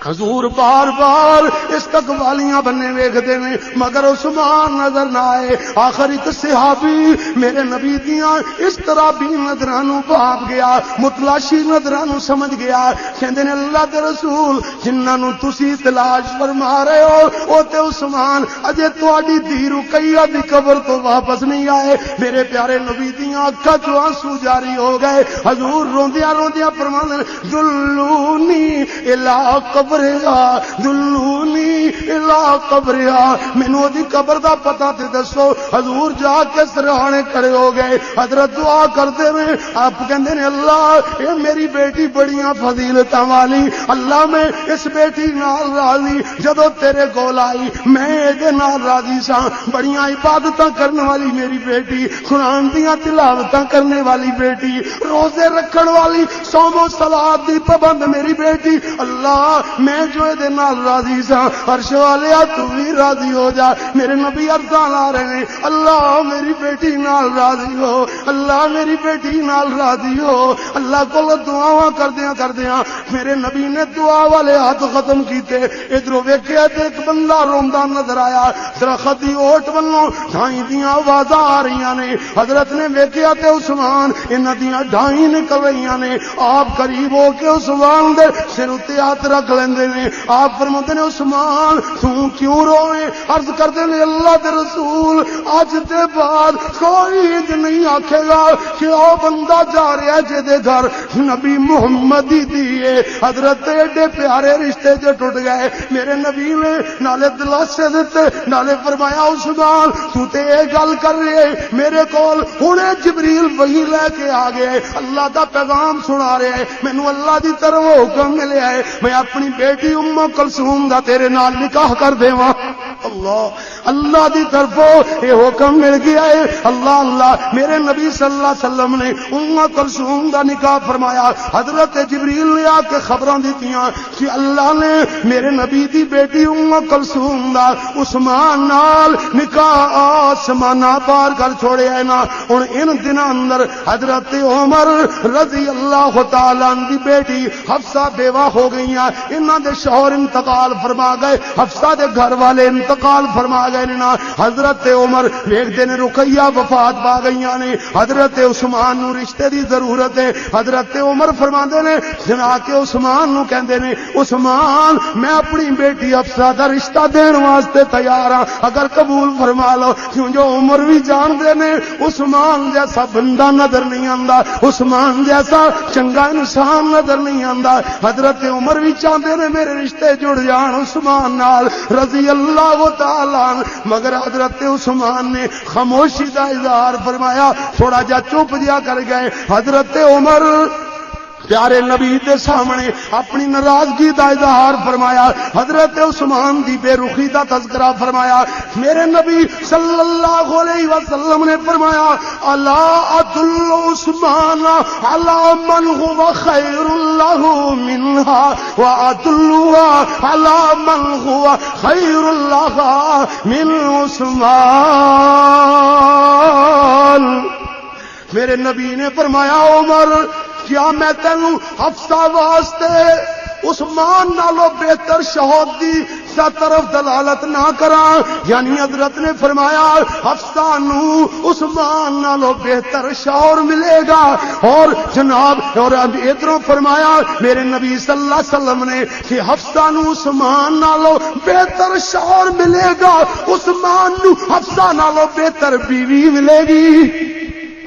حضور بار بار استقبالیاں بننے ویکھدے نے مگر عثمان نظر نہ آئے. آخر ایک صحابی میرے نبی دیاں اس طرح بھی نظراں نو بھاپ گیا متلاشی نظراں نو سمجھ گیا. کہندے نے اللہ دے رسول جنہاں نو تسی تلاش فرما رہے ہو او تے عثمان اجے تہاڈی دھی رقیہ دی قبر تو واپس نہیں آئے. میرے پیارے نبی دیاں اکھاں چوں آنسو جاری ہو گئے. حضور روندیاں روندیاں فرماندے دلونی الی قبر قبرہا دلونی الا قبرہا، مینوں دی قبر دا پتہ تے دسو۔ حضور جا کے سرہانے کھڑے ہو گئے، حضرت دعا کرتے ہوئے آپ کہندے نے اللہ اے میری بیٹی بڑیاں فضیلتاں والی، اللہ میں اس بیٹی نال راضی، جدوں تیرے کول آئی میں اے نال راضی سا، بڑیاں عبادتاں کرنے والی میری بیٹی، قرآن دیاں تلاوتاں کرنے والی بیٹی، روزے رکھن والی، صوم و صلات دی پابند میری بیٹی، اللہ میں جو اے نال راضی سا، عرش والیا تو بھی راضی ہو جا۔ میرے نبی عرضاں لا رہے ہیں اللہ میری بیٹی نال راضی ہو، اللہ میری بیٹی نال راضی ہو۔ اللہ کو دعاواں کردیاں میرے نبی نے دعا والے ہاتھ ختم کیتے، ادھروں ویکھیا تے ایک بندہ روندا نظر آیا، درخت دی اوٹ ونوں ڈھائیں دیاں آوازاں آ رہیاں نے، حضرت نے ویکھیا تے عثمان انہاں دیاں ڈھائیں نکل رہیاں نے، آپ قریب ہو کے عثمان دے سر تے ہاتھ رکھ لیندے نے، آپ فرماتے نے عثمان تو کیوں روئے؟ عرض کردے نے اللہ دے رسول اج دے بعد کوئی نہیں آکھے گا کہ او بندہ جا رہا جے دے گھر نبی محمد ہی دیے۔ حضرت ایڈے پیارے رشتے جو ٹوٹ گئے، میرے نبی نے نالے دلاسے دیتے، نالے فرمایا عثمان تو تے اے گل کر رہے میرے کول ہنے جبریل وحی لے کے آ گئے، اللہ دا پیغام سنا رہے، مینوں اللہ دی طرف حکم ملیا ہے میں اپنی بیٹی ام کلثوم دا تیرے نال نکاح کر دیواں۔ اللہ دی طرفوں یہ حکم مل گیا ہے، اللہ اللہ میرے نبی صلی اللہ علیہ وسلم نے ام کلثوم دا نکاح فرمایا۔ حضرت جبریل نے آ کے خبراں دتیاں کہ اللہ نے میرے نبی دی بیٹی ام کلثوم دا عثمان نال نکاح آسمانہ پار کر چھوڑیا ہے نا۔ ہن ان دناں اندر حضرت عمر رضی اللہ تعالی عنہ دی بیٹی حفصہ بیوہ ہو گئیاں، انہاں دے شوہر انتقال فرما گئے، حفصہ دے گھر والے انتقال فرما گئے نا۔ حضرت عمر ویکھدے نے رقیہ وفات پا گئیاں نے، حضرت عثمان نو رشتے دی ضرورت ہے، حضرت عمر فرماندے نے جنا کے عثمان نو کہندے نے عثمان میں اپنی بیٹی حفصہ دا رشتہ دین واسطے تیار ہاں، اگر قبول فرما لو، کیوں جو عمر بھی جاندے نے عثمان جیسا بندہ نظر نہیں آندا، عثمان جیسا چنگا انسان نظر نہیں آندا۔ حضرت عمر بھی چاہندے نے میرے رشتے جڑ جان عثمان نال رضی اللہ تعالی عنہ، مگر حضرت عثمان نے خاموشی دا اظہار فرمایا، تھوڑا جا چپ جیا کر گئے۔ حضرت عمر پیارے نبی دے سامنے اپنی ناراضگی دا اظہار فرمایا، حضرت عثمان دی بے رخی دا تذکرہ فرمایا۔ میرے نبی صلی اللہ علیہ وسلم نے فرمایا الا ادل عثمان علی من هو خیر له منها وادلها علی من هو خیر لها من عثمان۔ میرے نبی نے فرمایا عمر کیا میں تینوں حفصہ واسطے عثمان نالو بہتر شوہر دی طرف دلالت نہ کراں؟ یعنی حضرت نے فرمایا حفصہ نو عثمان نالو بہتر شوہر ملے گا، اور جناب اور ادھروں فرمایا میرے نبی صلی اللہ علیہ وسلم نے کہ حفصہ نو عثمان نالو بہتر شوہر ملے گا، عثمان نو حفصہ نالو بہتر بیوی ملے گی۔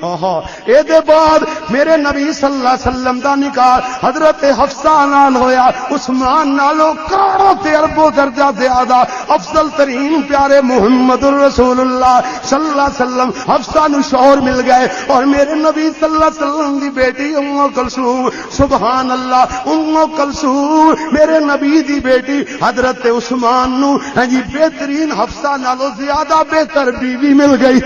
اے دے بعد میرے نبی صلی اللہ علیہ وسلم دا نکاح حضرت حفصہ نال ہویا، عثمان نالو کروڑوں تے اربوں درجہ زیادہ افضل ترین پیارے محمد الرسول اللہ صلی اللہ علیہ وسلم حفصہ نو شوہر مل گئے، اور میرے نبی صلی اللہ علیہ وسلم دی بیٹی ام کلثوم، سبحان اللہ، ام کلثوم میرے نبی دی بیٹی حضرت عثمان نو جی بہترین حفصہ نالو زیادہ بہتر بیوی مل گئی۔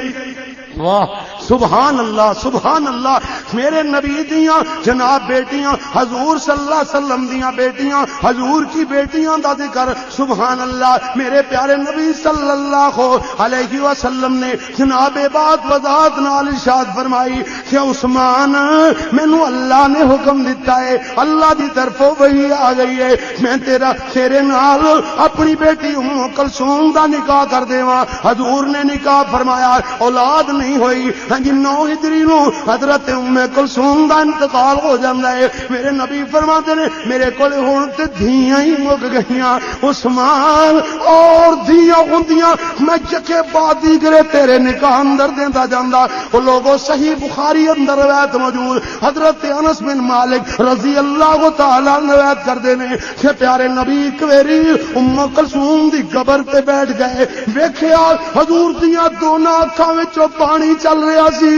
واہ سبحان اللہ سبحان اللہ، میرے نبی دیاں جناب بیٹیاں، حضور صلی اللہ علیہ وسلم دیاں بیٹیاں، حضور کی بیٹیاں دا ذکر سبحان اللہ۔ میرے پیارے نبی صلی اللہ علیہ وسلم نے جناب بات وضاحت نال ارشاد فرمائی کہ عثمان مینوں اللہ نے حکم دیتا ہے، اللہ دی طرفوں وحی آ گئی ہے، میں تیرے نال اپنی بیٹی ام کلثوم دا نکاح کر دیواں۔ حضور نے نکاح فرمایا، اولاد نہیں ہوئی، ہاں جی 9 ہجری نو حضرت ام کلثوم دا انتقال ہو جاتا ہے. میرے نبی فرماتے نے میرے کول ہن تے دھیاں ہی مک گئیاں عثمان اور دھیاں ہوندیاں میں جکے بادی کرے تیرے نکاح اندر دیندا جاندا. او لوگوں صحیح بخاری اندر روایت موجود حضرت انس بن مالک رضی اللہ تعالی عنہ روایت کردے نے کہ پیارے نبی ایک ویری ام کلثوم دی قبر تے بیٹھ گئے, ویکھیا حضور دیاں دونوں اکھاں وچوں پانی چل رہا سی.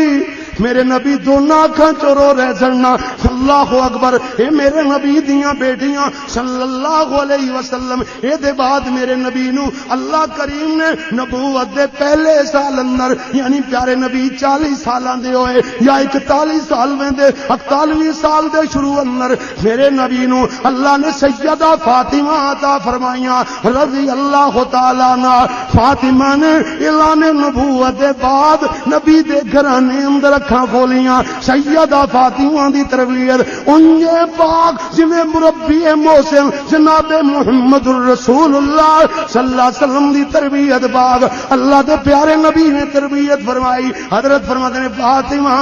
میرے نبی دونوں اکھاں چوں رو رہے سن. اللہ اکبر. اے میرے نبی دیاں بیٹیاں صلی اللہ علیہ وسلم. اے دے بعد میرے نبی نو اللہ کریم نے نبوت دے پہلے سال اندر یعنی پیارے نبی 40 سالاں دے ہوئے یا 41 سال میں دے 41 سال دے شروع اندر میرے نبی نو اللہ نے سیدہ فاطمہ عطا فرمائیاں رضی اللہ تعالی عنہ. فاطمہ نے اعلان نبوت دے بعد نبی دے گھرانے اندر اکھاں کھولیاں. سیدہ فاطمہ دی تربیت انجے پاک جویں مربی محسن جناب محمد الرسول اللہ صلی اللہ علیہ وسلم دی تربیت پاک اللہ دے پیارے نبی نے تربیت فرمائی. حضرت فرماتے ہیں فاطمہ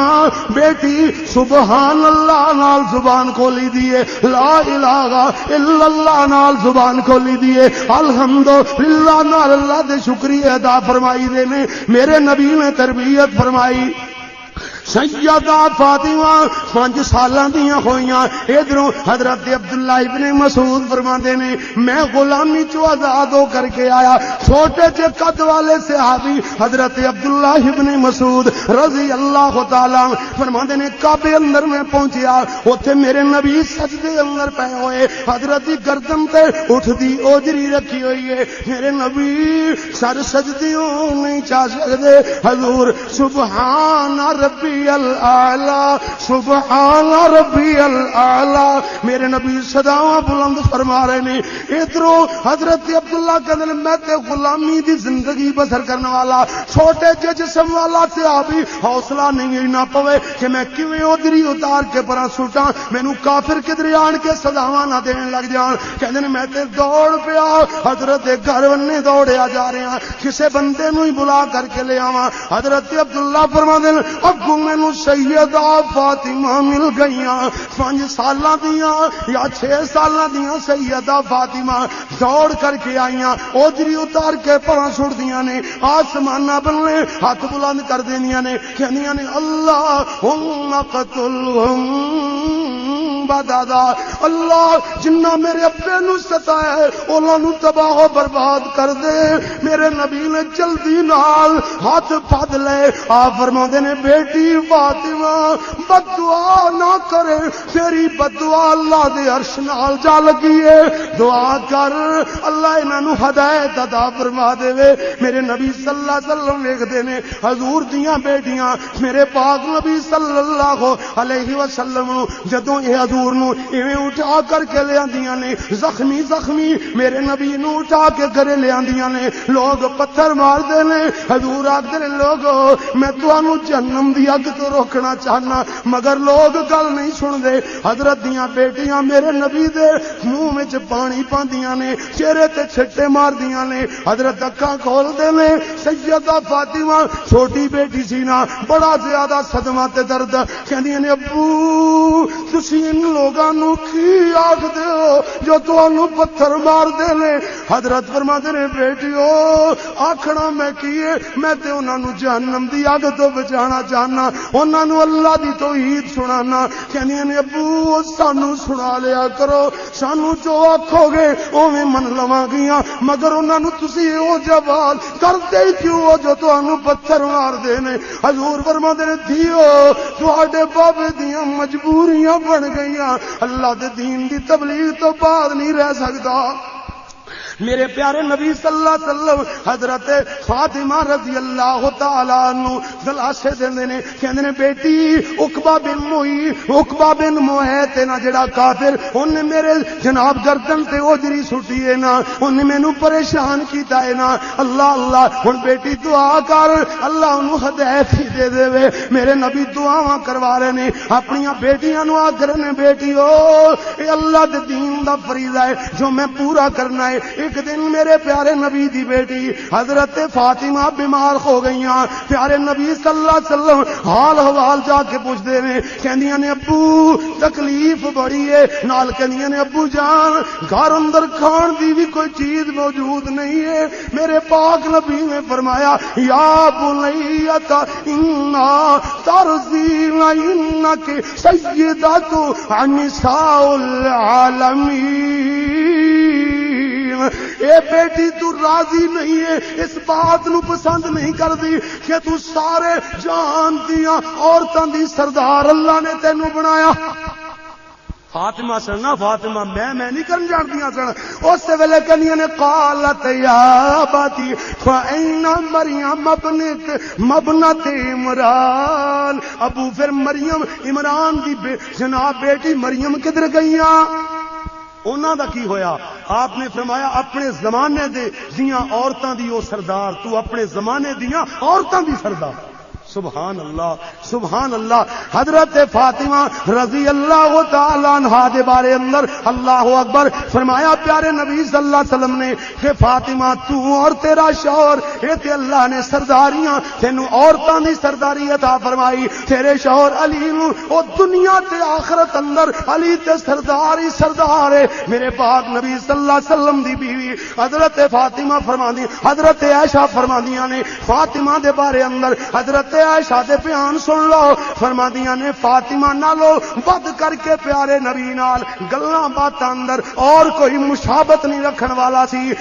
بیٹی سبحان اللہ نال زبان کھولی دیے, لا الہ الا اللہ نال زبان کھولی دیے, الحمدللہ نال اللہ دے شکریہ ادا فرمائی دے نے. میرے نبی نے تربیت فرمائی. سیدہ فاطمہ 5 سالاں دیاں ہوئیاں. ادھروں حضرت عبداللہ ابن مسعود فرماندے نے میں غلامی چوں آزاد ہو کر کے آیا. چھوٹے سے قد والے صحابی حضرت عبداللہ ابن مسعود رضی اللہ تعالی فرماندے نے کعبے اندر میں پہنچیا. اوتھے میرے نبی سجدے اندر پے ہوئے, حضرت دی گردن تے اٹھدی اوجری رکھی ہوئی ہے. میرے نبی سر سجدیوں نہیں چاہ سکدے. حضور سبحان ربی الاعلی سبحان ربی الاعلی میرے نبی صداواں بلند فرما رہے نے. ادھروں حضرت عبداللہ کہندے میں تے غلامی دی زندگی بسر کرنے والا چھوٹے جے جسم والا صحابی حوصلہ نہیں نہ پوے کہ میں کیویں ادھری اتار کے پراں سٹاں مینوں کافر کدھر آن کے صداواں نہ دین لگ جان. کہندے نے میں تے دوڑ پیا حضرت دے گھر ونے دوڑیا جا رہا کسے بندے نوں ہی بلا کر کے لے آواں. حضرت عبداللہ فرماندے نے ابو مینوں سیدہ فاطمہ مل گئیاں 5 سالاں دیاں یا 6 سالاں دیاں سیدہ فاطمہ دوڑ کر کے آئیاں اوجری اتار کے پڑاں چھڑ دیاں نے آسماناں بننے ہاتھ بلند کر دینیاں نے کہندیاں نے اللہم قتلہم بدادا. اللہ جنہ میرے ابے نو ستایا ہے انہاں نو تباہ و برباد کر دے. میرے نبی نے جلدی نال ہاتھ پھد لے. آپ فرماندے نے بیٹی فاطمہ بد دعا نہ کرے تیری بد دعا اللہ دے عرش نال جا لگی ہے. دعا کر اللہ انہاں نو ہدایت عطا فرما دے. میرے نبی صلی اللہ علیہ وسلم ویکھدے نے حضور دیاں بیٹیاں میرے پاک نبی صلی اللہ علیہ وسلم نو جدوں اے حضور نو ایویں اٹھا کر کے لے آندیاں نے زخمی زخمی میرے نبی نو اٹھا کے گھرے لے آندیاں نے. لوگ پتھر مار دے نے. حضور آکھدے نے لوگو میں تانوں جہنم دی اگ تو روکنا چاہنا مگر لوگ گل نہیں سن دے. حضرت دیاں بیٹیاں میرے نبی دے منہ وچ پانی پاندیاں نے چہرے تے چھٹے مار دیاں نے. حضرت اکھاں کھول دے نے. سیدہ فاطمہ چھوٹی بیٹی سی نا بڑا زیادہ صدمہ تے درد کہندیاں نے ابو تسی ان لوگاں نو کی آکھدے ہو جو تانوں پتھر مار دے نے. حضرت فرماتے نے بیٹیو آکھنا میں کیے میں تے انہاں نو جہنم دی اگ تو بچانا چاہنا انہاں نو اللہ دی توحید سنانا. کہندیاں نے ابو سانو سنا لیا کرو سانو جو آکھو گے اوویں من لواں گیاں مگر انہاں نو تسی او جواب کردے کیوں جو تانوں پتھر مار دے نے. حضور فرماتے نے دیو تواڈے بابے دیاں مجبوریاں بن گئیاں اللہ دے دین دی تبلیغ تو بعد نہیں رہ سکدا. میرے پیارے نبی صلی اللہ علیہ وسلم حضرت فاطمہ رضی اللہ تعالی عنہ دلاسے دیندے نے کہندے نے بیٹی عقبہ بن معیط نا جڑا کافر اونے میرے جناب گردن تے اوجری سٹی ہے نا اونے مینوں پریشان کیتا ہے نا. اللہ اللہ ہن بیٹی دعا کر اللہ انہوں ہدایت دے دے. میرے نبی دعاواں کروا رہے نے اپنی بیٹیاں نو آکھ رہے نے بیٹیو اے اللہ دے دین دا فریضہ ہے جو میں پورا کرنا ہے. ایک دن میرے پیارے نبی دی بیٹی حضرت فاطمہ بیمار ہو گئیاں، پیارے نبی صلی اللہ علیہ وسلم حال حوال جا کے پوچھتے ہیں، کہندیاں نے ابو تکلیف بڑی ہے، نال کہندیاں نے ابو جان گھر اندر کھان دی بھی کوئی چیز موجود نہیں ہے۔ میرے پاک نبی نے فرمایا یا بنیت انا ترضین انک سیدۃ نساء العالمین، اے بیٹی تو راضی نہیں ہے، اس بات نو پسند نہیں کردی کہ تو سارے جہان دیاں عورتاں دی سردار اللہ نے تینوں بنایا۔ فاطمہ سننا فاطمہ میں نہیں کرن جاندیاں سن۔ اس ویلے کنیاں نے قالت یا باتی فإن مریم ابنت عمران، ابو پھر مریم عمران دی جناب بیٹی مریم کدھر گئیاں؟ انہاں دا کی ہویا؟ آپ نے فرمایا اپنے زمانے دے دیاں عورتاں دی او سردار، تو اپنے زمانے دیاں عورتاں دی سردار۔ سبحان اللہ سبحان اللہ۔ حضرت فاطمہ رضی اللہ تعالی عنہا دے بارے اندر اللہ اکبر فرمایا پیارے نبی صلی اللہ علیہ وسلم نے کہ فاطمہ تو اور تیرا شوہر اے تے اللہ نے سرداریاں تینوں عورتاں دی سرداری عطا فرمائی، تیرے شوہر علی نو او دنیا تے آخرت اندر علی تے سرداری سردار ہے۔ میرے پاک نبی صلی اللہ علیہ وسلم دی بیوی حضرت فاطمہ فرماندی، حضرت عائشہ فرماندیاں نے فاطمہ دے بارے اندر، حضرت عائشہ دے بیان سن لو، فرماندیاں نے فاطمہ نالو ود کر کے پیارے نبی نال گلاں باتاں اندر اور کوئی مشابت نہیں رکھن والا سی۔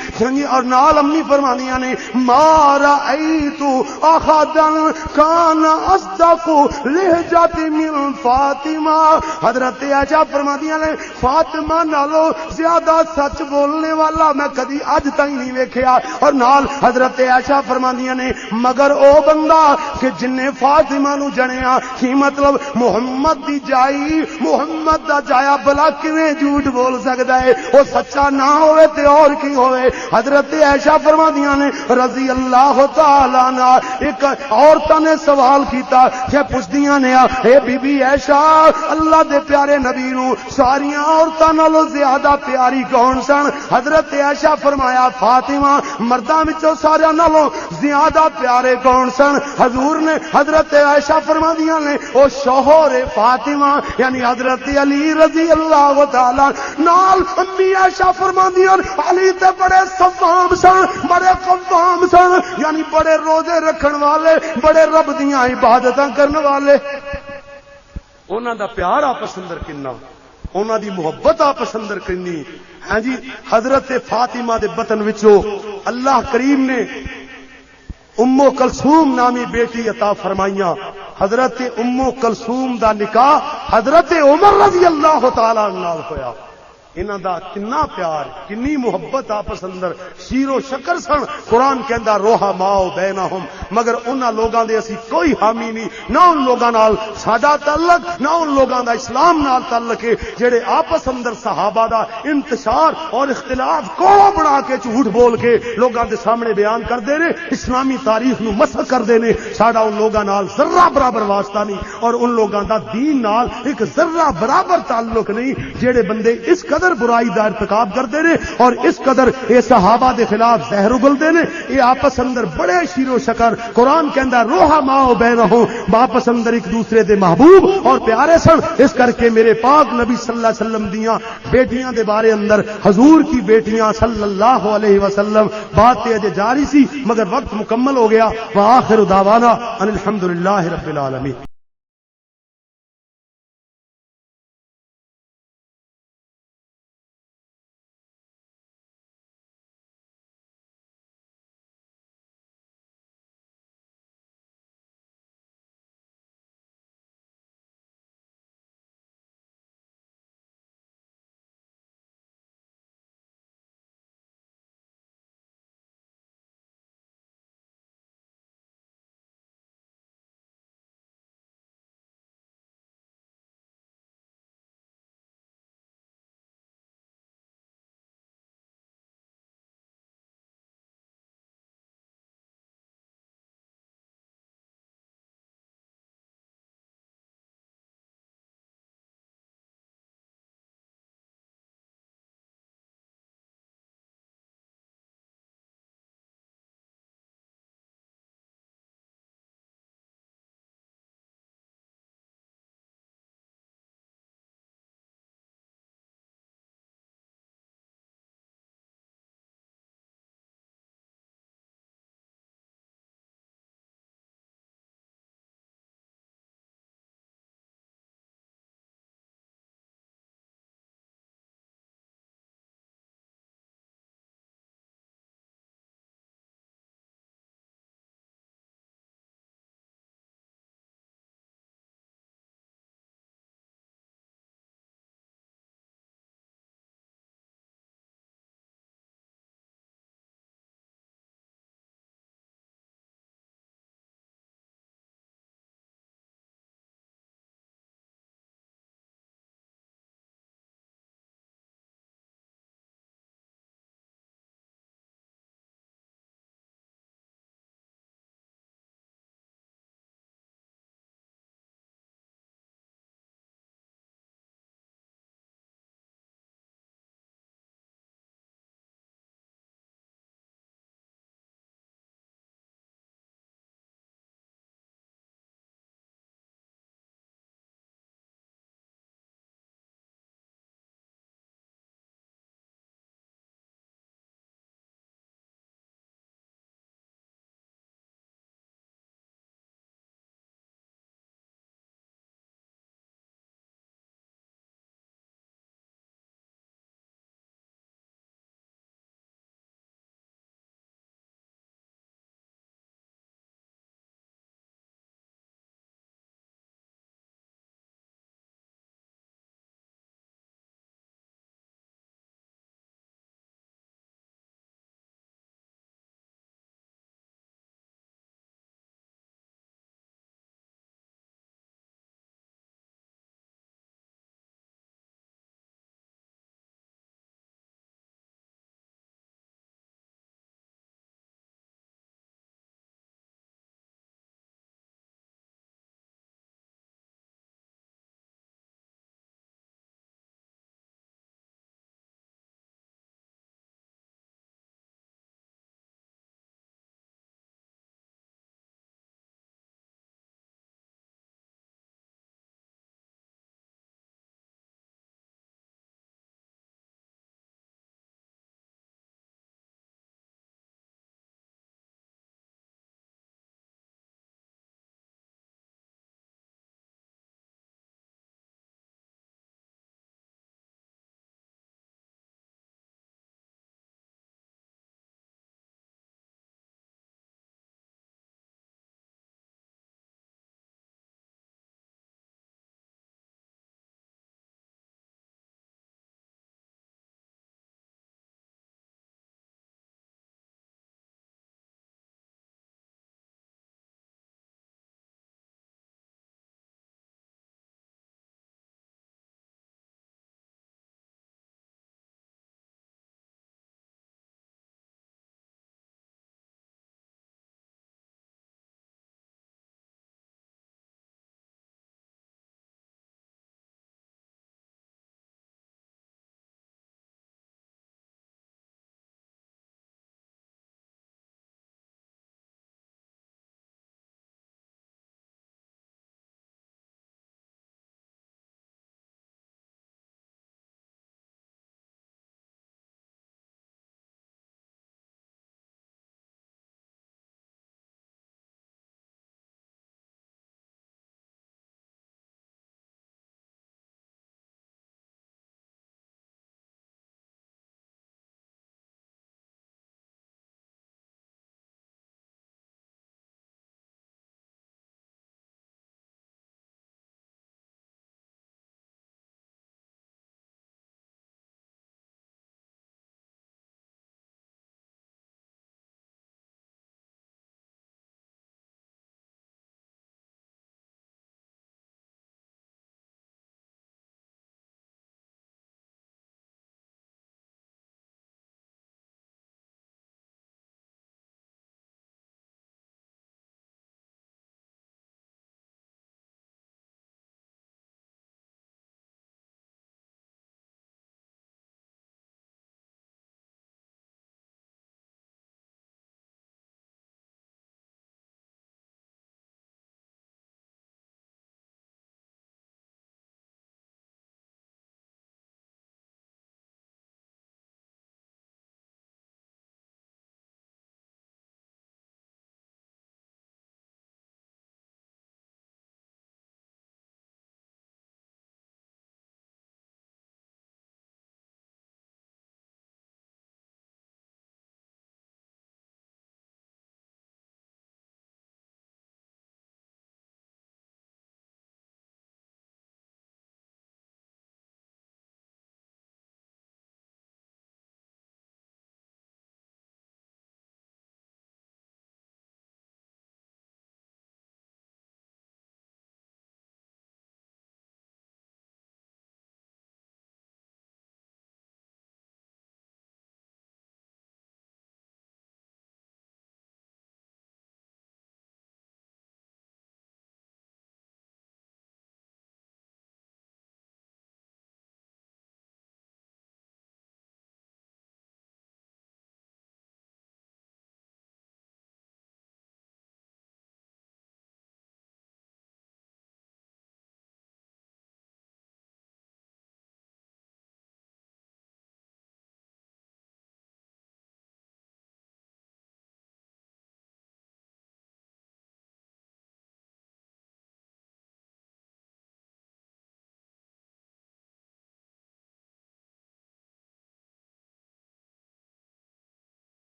اور نال امی فرماندیاں نے ما رأیت احدا کان اصدق لہجۃ من فاطمہ، حضرت عائشہ فرماندیاں نے فاطمہ نالو زیادہ سچ بولنے والا میں کدی اج تک نہیں ویکھیا۔ اور نال حضرت عائشہ فرماندیاں نے مگر او بندہ کہ جن نے فاطمہ نو جنیا کی مطلب محمد دی جائی محمد دا جایا بلا کیویں جھوٹ بول سکدا ہے؟ او سچا نہ ہوئے تے اور کی ہوئے؟ حضرت عائشہ فرماندیاں نے رضی اللہ تعالی عنہ ایک عورتاں نے سوال کیتا کہ پوچھدیاں نے اے بی بی عائشہ اللہ دے پیارے نبی نو ساریاں عورتاں نالوں زیادہ پیاری کون سن؟ حضرت عائشہ فرمایا فاطمہ مرداں وچوں سارے نالوں زیادہ پیارے کون سن؟ حضور نے حضرت عائشہ فرماندیاں نے او شوہر فاطمہ یعنی حضرت علی رضی اللہ تعالی نال امی عائشہ فرماندیاں علی تے بڑے صوام سن، بڑے قوام سن، یعنی بڑے روزے رکھن والے، بڑے رب دیاں عبادتاں کرن والے۔ انہاں دا پیار آپس اندر کنا، انہاں دی محبت آپس اندر کنی۔ ہاں جی حضرت فاطمہ دے بطن وچوں اللہ کریم نے ام کلثوم نامی بیٹی عطا فرمائیاں۔ حضرت ام کلثوم دا نکاح حضرت عمر رضی اللہ تعالی عنہ نال ہویا۔ انہاں دا کنا پیار کنی محبت آپس اندر شیر و شکر سن۔ قرآن کہندا روحا ماؤ بینہم، مگر انہاں لوگاں دے اسی کوئی حامی نہیں، نہ ان لوگاں نال ساڈا تعلق نہ ان لوگاں دا اسلام نال تعلق ہے جڑے آپس اندر صحابہ دا انتشار اور اختلاف کو بنا کے جھوٹ بول کے لوگاں دے سامنے بیان کردے نے، اسلامی تاریخ نو مسخ کردے نے۔ ساڈا ان لوگاں نال ذرہ برابر واسطہ نہیں اور ان لوگاں دا دین نال ایک ذرہ برابر تعلق نہیں جڑے بندے اس قدر برائی دا ارتکاب کرتے ہیں اور اس قدر یہ صحابہ دے خلاف زہر اگلتے ہیں۔ یہ آپس اندر بڑے شیر و شکر، قرآن کہندا روحا ماؤ بینہم، آپس اندر ایک دوسرے دے محبوب اور پیارے سن۔ اس کر کے میرے پاک نبی صلی اللہ علیہ وسلم دیاں بیٹیاں دے بارے اندر حضور کی بیٹیاں صلی اللہ علیہ وسلم بات تے جاری سی مگر وقت مکمل ہو گیا۔ وآخر دعوانا ان الحمدللہ رب العالمین۔